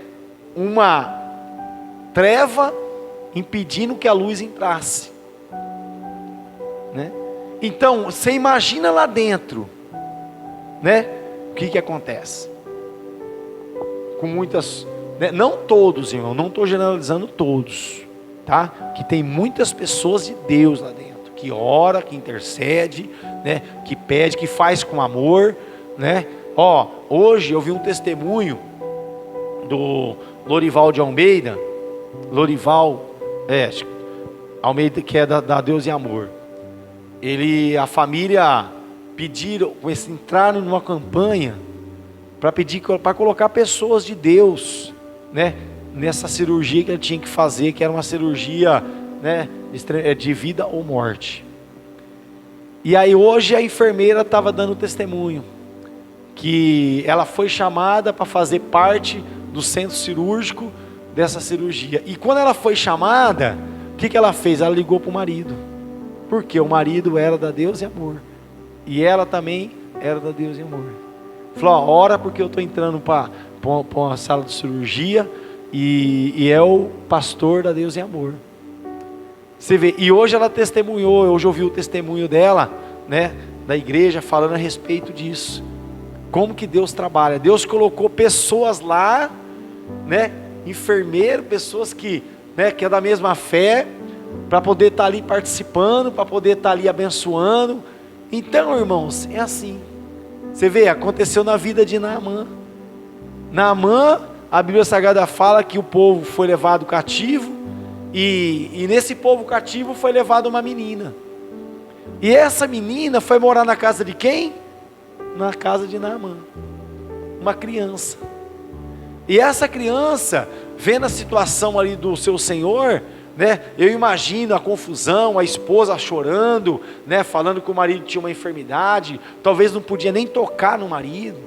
Uma treva impedindo que a luz entrasse, né? Então, você imagina lá dentro, né? O que acontece? Com muitas, né? Não todos, irmão, não estou generalizando todos, tá? Que tem muitas pessoas de Deus lá dentro, que ora, que intercede, né? Que pede, que faz com amor, né? Hoje eu vi um testemunho do Lorival de Almeida, Almeida, que é da Deus e Amor. A família pediram, entraram numa campanha para colocar pessoas de Deus, né, nessa cirurgia que ele tinha que fazer, que era uma cirurgia, né, de vida ou morte. E aí hoje a enfermeira estava dando testemunho que ela foi chamada para fazer parte do centro cirúrgico dessa cirurgia. E quando ela foi chamada, o que ela fez? Ela ligou para o marido, porque o marido era da Deus e Amor, e ela também era da Deus e Amor. Falou: ora, porque eu estou entrando para uma sala de cirurgia, e é o pastor da Deus e Amor. Você vê, e hoje ela testemunhou, hoje eu ouvi o testemunho dela, né, da igreja, falando a respeito disso. Como que Deus trabalha. Deus colocou pessoas lá, né, enfermeiro, pessoas que, né, que é da mesma fé, para poder estar ali participando, para poder estar ali abençoando. Então, irmãos, é assim. Você vê, aconteceu na vida de Naamã. Naamã, a Bíblia Sagrada fala que o povo foi levado cativo, e nesse povo cativo foi levada uma menina. E essa menina foi morar na casa de quem? Na casa de Naamã. Uma criança. E essa criança, vendo a situação ali do seu senhor, né, eu imagino a confusão, a esposa chorando, né, falando que o marido tinha uma enfermidade, talvez não podia nem tocar no marido,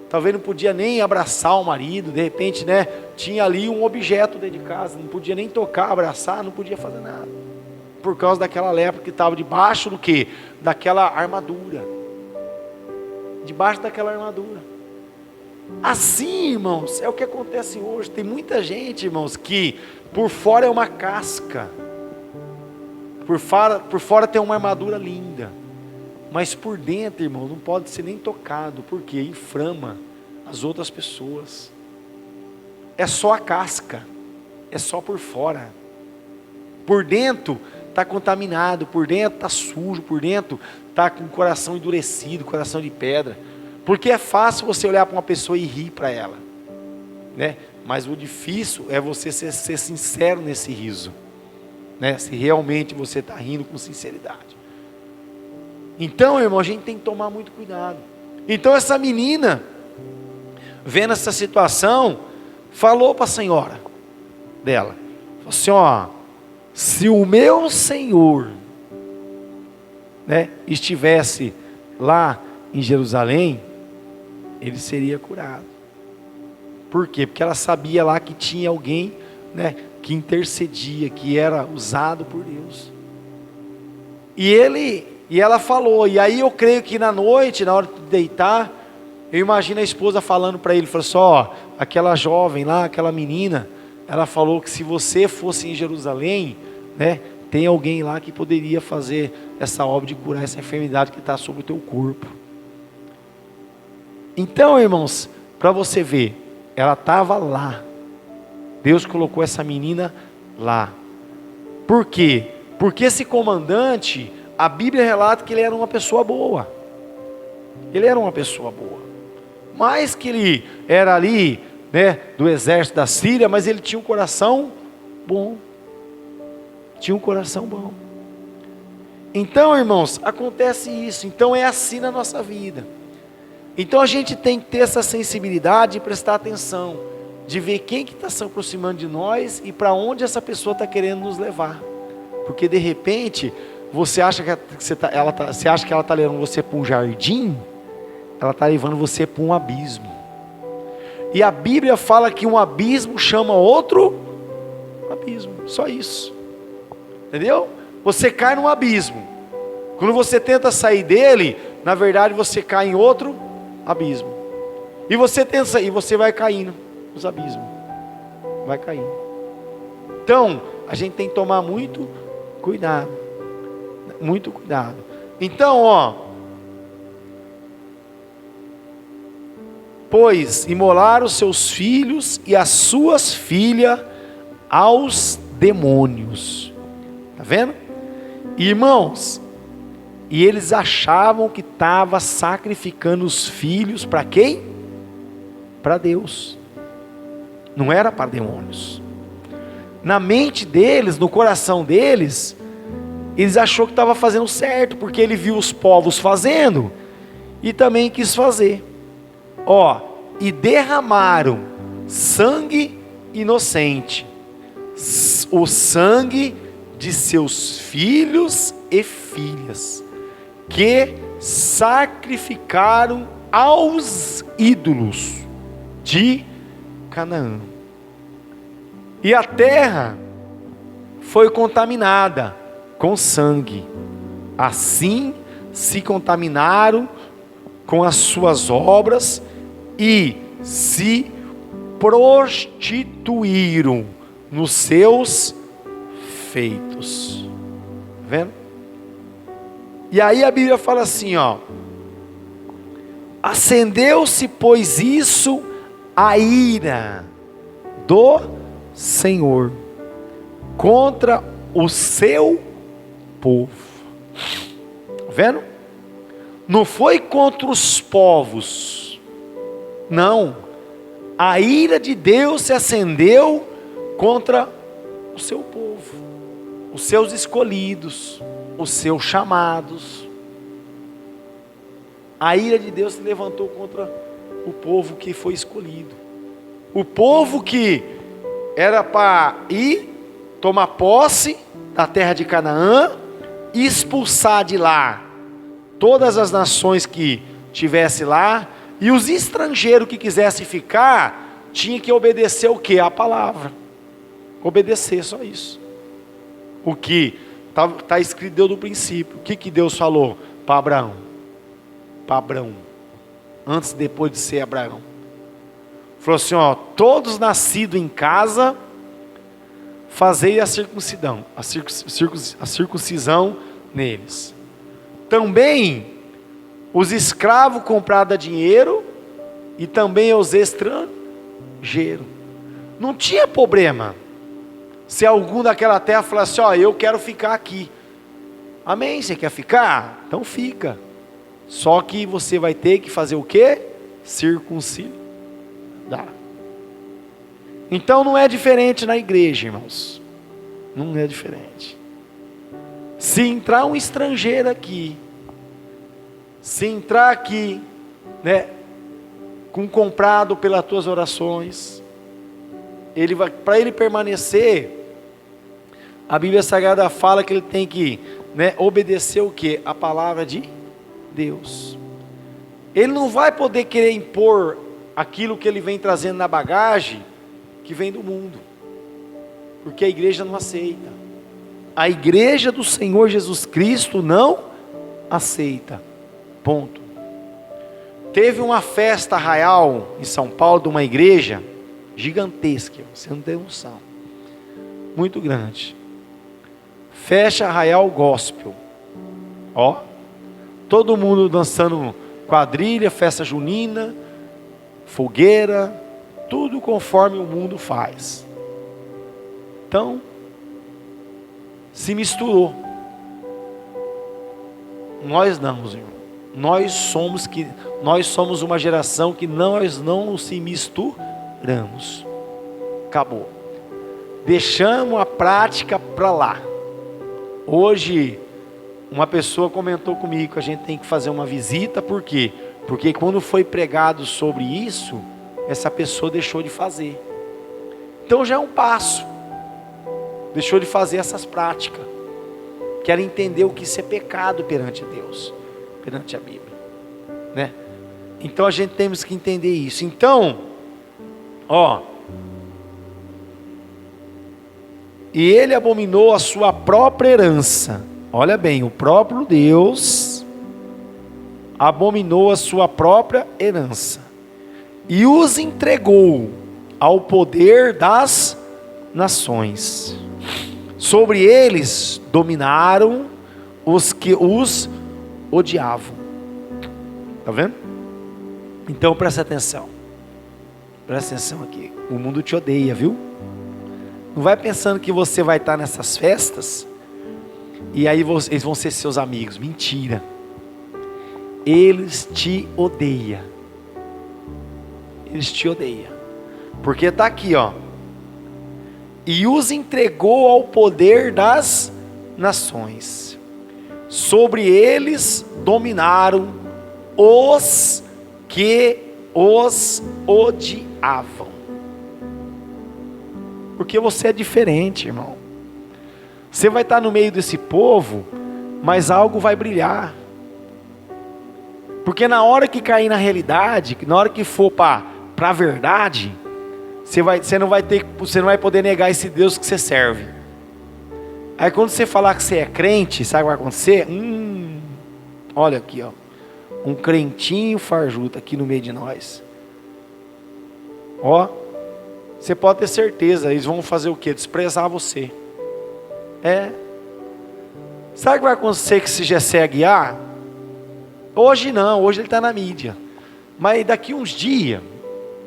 talvez não podia nem abraçar o marido, de repente, né, tinha ali um objeto dentro de casa, não podia nem tocar, abraçar, não podia fazer nada, por causa daquela lepra que estava debaixo do quê? Daquela armadura, debaixo daquela armadura. Assim, irmãos, é o que acontece hoje. Tem muita gente, irmãos, que por fora é uma casca, por fora tem uma armadura linda, mas por dentro, irmão, não pode ser nem tocado, porque inflama as outras pessoas. É só a casca, é só por fora. Por dentro está contaminado, por dentro está sujo, por dentro está com o coração endurecido, coração de pedra. Porque é fácil você olhar para uma pessoa e rir para ela, né? Mas o difícil é você ser sincero nesse riso, né? Se realmente você está rindo com sinceridade. Então, irmão, a gente tem que tomar muito cuidado. Então essa menina, vendo essa situação, falou para a senhora dela, falou assim: se o meu Senhor, né, estivesse lá em Jerusalém, ele seria curado. Por quê? Porque ela sabia lá que tinha alguém, né, que intercedia, que era usado por Deus. E ela falou, e aí eu creio que na noite, na hora de deitar, eu imagino a esposa falando para ele, falou assim: aquela jovem lá, aquela menina, ela falou que se você fosse em Jerusalém, né, tem alguém lá que poderia fazer essa obra de curar essa enfermidade que está sobre o teu corpo. Então, irmãos, para você ver, ela estava lá. Deus colocou essa menina lá. Por quê? Porque esse comandante, a Bíblia relata que ele era uma pessoa boa. Ele era uma pessoa boa. mais que ele era ali, né, do exército da Síria, mas ele tinha um coração bom. Tinha um coração bom. Então, irmãos, acontece isso. Então é assim na nossa vida. Então a gente tem que ter essa sensibilidade e prestar atenção, de ver quem que está se aproximando de nós e para onde essa pessoa está querendo nos levar. Porque de repente você acha que você acha que ela está levando você para um jardim, ela está levando você para um abismo. E a Bíblia fala que um abismo chama outro abismo. Só isso. Entendeu? Você cai num abismo. Quando você tenta sair dele, na verdade você cai em outro abismo. E você tenta sair, você vai caindo nos abismos. Vai caindo. Então, a gente tem que tomar muito cuidado. Muito cuidado. Então, pois imolaram seus filhos e as suas filhas aos demônios. Está vendo? Irmãos, e eles achavam que estava sacrificando os filhos para quem? Para Deus. Não era para demônios. Na mente deles, no coração deles, eles achou que estava fazendo certo, porque ele viu os povos fazendo e também quis fazer. E derramaram sangue inocente, o sangue de seus filhos e filhas, que sacrificaram aos ídolos de Canaã. E a terra foi contaminada com sangue. Assim se contaminaram com as suas obras e se prostituíram nos seus feitos. Tá vendo? E aí a Bíblia fala assim, acendeu-se, pois isso, a ira do Senhor contra o seu povo. Tá vendo? Não foi contra os povos, não. A ira de Deus se acendeu contra o seu povo, os seus escolhidos, os seus chamados. A ira de Deus se levantou contra o povo que foi escolhido, o povo que era para ir tomar posse da terra de Canaã e expulsar de lá todas as nações que tivesse lá, e os estrangeiros que quisessem ficar tinha que obedecer o que? A palavra. Obedecer, só isso. O que está escrito desde o princípio. O que Deus falou para Abraão? Para Abraão, antes e depois de ser Abraão, falou assim, todos nascidos em casa, fazei a circuncisão, a circuncisão neles. Também os escravos comprados a dinheiro, e também os estrangeiros. Não tinha problema se algum daquela terra falasse, eu quero ficar aqui. Amém? Você quer ficar? Então fica. Só que você vai ter que fazer o quê? Circuncidar. Então não é diferente na igreja, irmãos. Não é diferente. Se entrar um estrangeiro aqui, se entrar aqui, com comprado pelas tuas orações, para ele permanecer, a Bíblia Sagrada fala que ele tem que obedecer o quê? A palavra de Deus. Ele não vai poder querer impor aquilo que ele vem trazendo na bagagem, que vem do mundo, porque a igreja não aceita. A igreja do Senhor Jesus Cristo não aceita. Ponto. Teve uma festa arraial em São Paulo de uma igreja gigantesca, você não tem noção, muito grande. Festa arraial gospel, todo mundo dançando quadrilha, festa junina, fogueira, tudo conforme o mundo faz. Então se misturou. Nós não, irmão. nós somos uma geração que nós não se misturamos. Acabou. Deixamos a prática para lá. Hoje, uma pessoa comentou comigo que a gente tem que fazer uma visita, por quê? Porque quando foi pregado sobre isso, essa pessoa deixou de fazer. Então já é um passo. Deixou de fazer essas práticas. Quer entender o que isso é pecado perante Deus, perante a Bíblia, né? Então a gente temos que entender isso. Então, e ele abominou a sua própria herança. Olha bem, o próprio Deus abominou a sua própria herança e os entregou ao poder das nações. Sobre eles dominaram os que os odiavam. Está vendo? Então presta atenção. Presta atenção aqui. O mundo te odeia, viu? Não vai pensando que você vai estar nessas festas e aí eles vão ser seus amigos. Mentira. Eles te odeiam. Eles te odeiam. Porque está aqui, ó. E os entregou ao poder das nações. Sobre eles dominaram os que os odiavam. Porque você é diferente, irmão. Você vai estar no meio desse povo, mas algo vai brilhar. Porque na hora que cair na realidade, na hora que for para a verdade, você não vai poder negar esse Deus que você serve. Aí quando você falar que você é crente, sabe o que vai acontecer? Olha aqui, ó, um crentinho farjuto aqui no meio de nós. Ó, você pode ter certeza, eles vão fazer o quê? Desprezar você. Sabe o que vai acontecer que se Jessé Aguiar? Hoje não, hoje ele está na mídia. Mas daqui uns dias,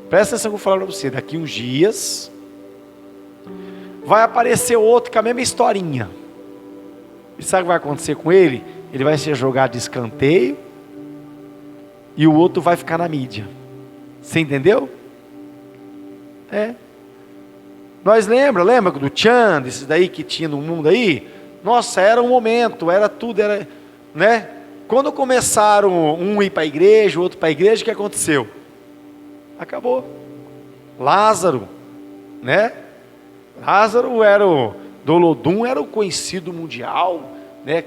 presta atenção que eu vou falar para você, daqui uns dias, vai aparecer outro com a mesma historinha. E sabe o que vai acontecer com ele? Ele vai ser jogado de escanteio, e o outro vai ficar na mídia. Você entendeu? Nós lembra do Tchan, desses daí que tinha no mundo aí? Nossa, era um momento, era tudo, né? Quando começaram um ir para a igreja, o outro para a igreja, o que aconteceu? Acabou. Lázaro, né? Lázaro era o Dolodum, era o conhecido mundial, né?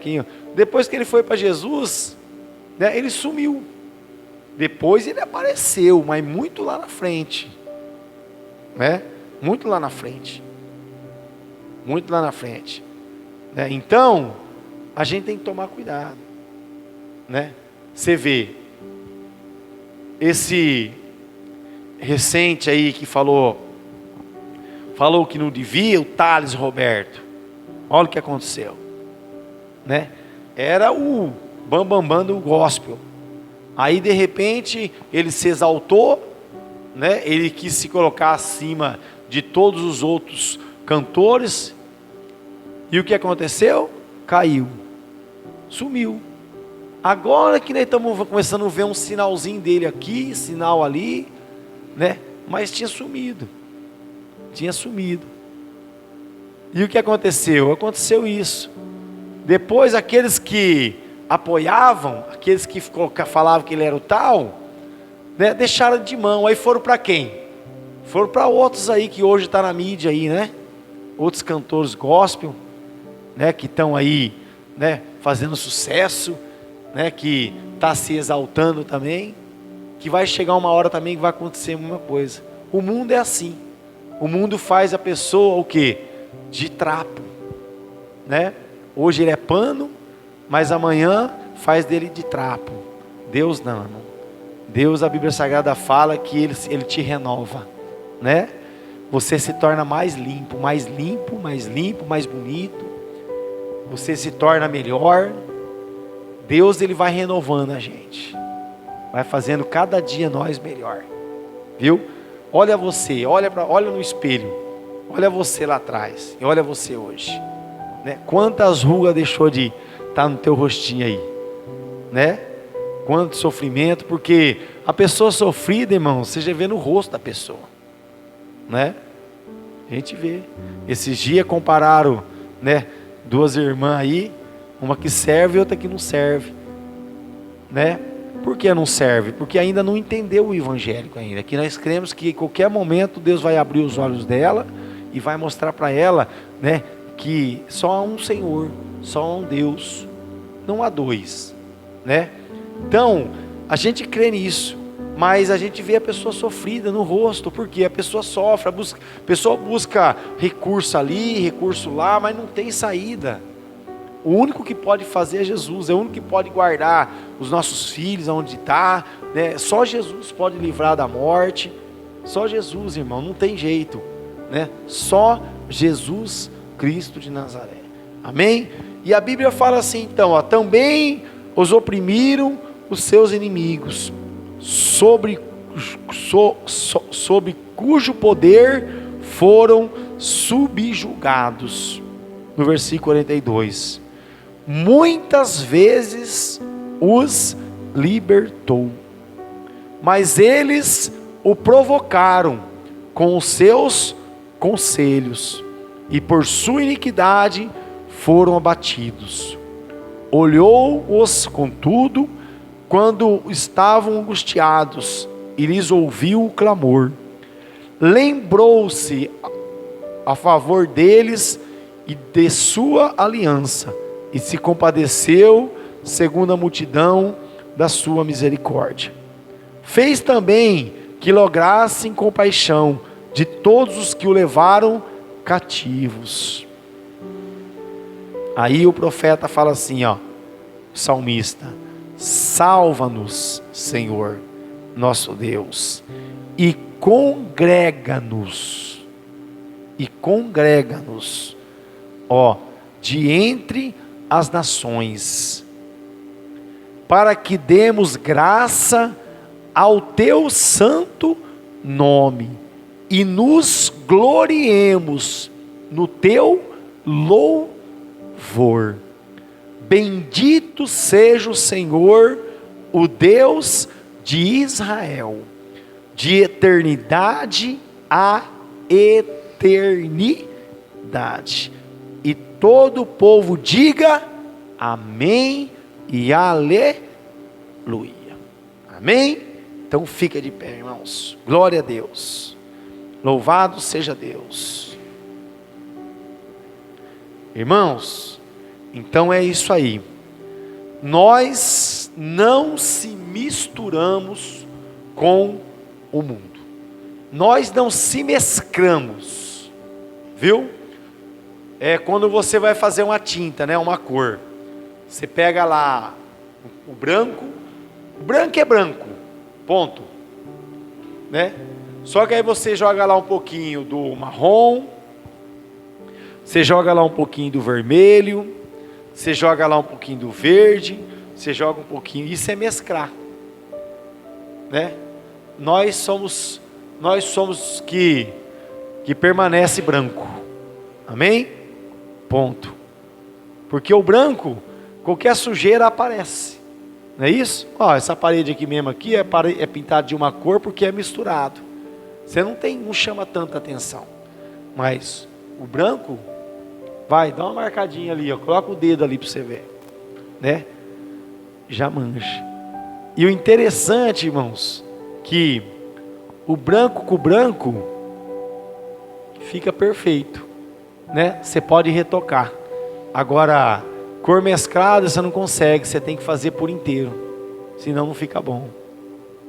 Depois que ele foi para Jesus, né? Ele sumiu. Depois ele apareceu, mas muito lá na frente, né? Muito lá na frente. Muito lá na frente. Né? Então, a gente tem que tomar cuidado. Né? Você vê, esse recente aí que falou que não devia, o Thales Roberto. Olha o que aconteceu. Né? Era o bambambam do gospel. Aí de repente ele se exaltou, né? Ele quis se colocar acima de todos os outros cantores, e o que aconteceu? Caiu, sumiu. Agora que nós estamos começando a ver um sinalzinho dele aqui, sinal ali, né? Mas tinha sumido. E o que aconteceu? Aconteceu isso. Depois aqueles que apoiavam, aqueles que falavam que ele era o tal, né? Deixaram de mão. Aí foram para quem? Foram para outros aí que hoje está na mídia aí, né? Outros cantores gospel, né? Que estão aí, né? Fazendo sucesso, né? Que está se exaltando também. Que vai chegar uma hora também que vai acontecer a mesma coisa. O mundo é assim. O mundo faz a pessoa o quê? De trapo, né? Hoje ele é pano, mas amanhã faz dele de trapo. Deus não, irmão. Deus, a Bíblia Sagrada fala que ele te renova, né? Você se torna mais limpo, mais bonito. Você se torna melhor. Deus, ele vai renovando a gente. Vai fazendo cada dia nós melhor. Viu? Olha você, olha no espelho. Olha você lá atrás e olha você hoje. Né? Quantas rugas deixou de estar no teu rostinho aí, né? quanto sofrimento, porque a pessoa sofrida, irmão, você já vê no rosto da pessoa, né? A gente vê. Esses dias compararam, né, duas irmãs aí, uma que serve e outra que não serve, né? Por que não serve? Porque ainda não entendeu o evangélico ainda. Que nós cremos que em qualquer momento Deus vai abrir os olhos dela e vai mostrar para ela, né, que só há um Senhor, só há um Deus, não há dois, né? Então, a gente crê nisso, mas a gente vê a pessoa sofrida no rosto, porque a pessoa sofre, a pessoa busca recurso ali, recurso lá, mas não tem saída. O único que pode fazer é Jesus, é o único que pode guardar os nossos filhos onde está, né? Só Jesus pode livrar da morte, só Jesus, irmão, não tem jeito, né? Só Jesus Cristo de Nazaré, amém? E a Bíblia fala assim então, ó, também os oprimiram os seus inimigos, sobre cujo poder foram subjugados. No versículo 42, muitas vezes os libertou, mas eles o provocaram com os seus conselhos, e por sua iniquidade foram abatidos. Olhou-os, contudo, quando estavam angustiados, e lhes ouviu o clamor. Lembrou-se a favor deles e de sua aliança, e se compadeceu segundo a multidão da sua misericórdia. Fez também que lograssem compaixão de todos os que o levaram cativos. Aí o profeta fala assim, ó, o salmista: salva-nos, Senhor, nosso Deus, e congrega-nos, ó, de entre as nações, para que demos graça ao teu santo nome, e nos gloriemos no teu louvor. Bendito seja o Senhor, o Deus de Israel, de eternidade a eternidade. E todo o povo diga amém e aleluia. Amém? Então fica de pé, irmãos. Glória a Deus. Louvado seja Deus. Irmãos, então é isso aí. Nós não se misturamos com o mundo. Nós não se mesclamos. Viu? É quando você vai fazer uma tinta, né, uma cor. Você pega lá o branco é branco, ponto, né? Só que aí você joga lá um pouquinho do marrom, você joga lá um pouquinho do vermelho, você joga lá um pouquinho do verde, você joga um pouquinho, isso é mesclar, né? Nós somos que permanece branco, amém? Ponto. Porque o branco, qualquer sujeira aparece, não é isso? Ó, essa parede aqui mesmo aqui é pintada de uma cor porque é misturado. Você não chama tanta atenção. Mas o branco, vai, dá uma marcadinha ali, ó, coloca o dedo ali para você ver, né? Já mancha. E o interessante, irmãos, que o branco com o branco fica perfeito, né? Você pode retocar. Agora, cor mesclada você não consegue, você tem que fazer por inteiro, senão não fica bom.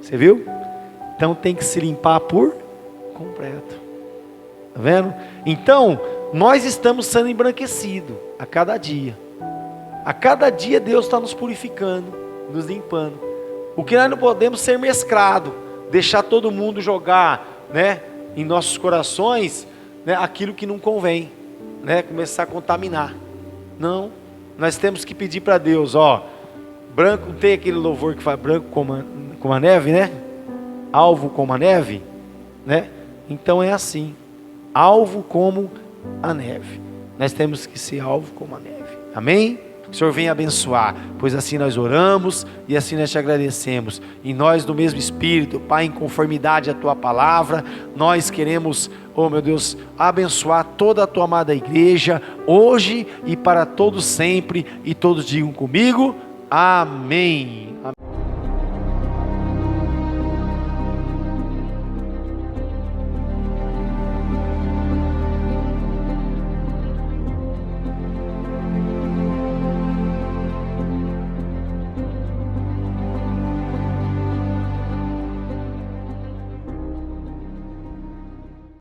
Você viu? Então tem que se limpar por completo. Tá vendo? Então, nós estamos sendo embranquecidos a cada dia. A cada dia Deus está nos purificando, nos limpando. O que nós não podemos ser mesclado, deixar todo mundo jogar, né, em nossos corações, né, aquilo que não convém, né, começar a contaminar. Não, nós temos que pedir para Deus, ó, branco, tem aquele louvor que faz branco como a neve, né? Alvo como a neve, né? Então é assim, alvo como a neve. Nós temos que ser alvo como a neve. Amém? que o Senhor venha abençoar, pois assim nós oramos e assim nós te agradecemos. E nós do mesmo Espírito, Pai, em conformidade à Tua palavra, nós queremos, oh meu Deus, abençoar toda a Tua amada igreja, hoje e para todos sempre, e todos digam comigo, amém.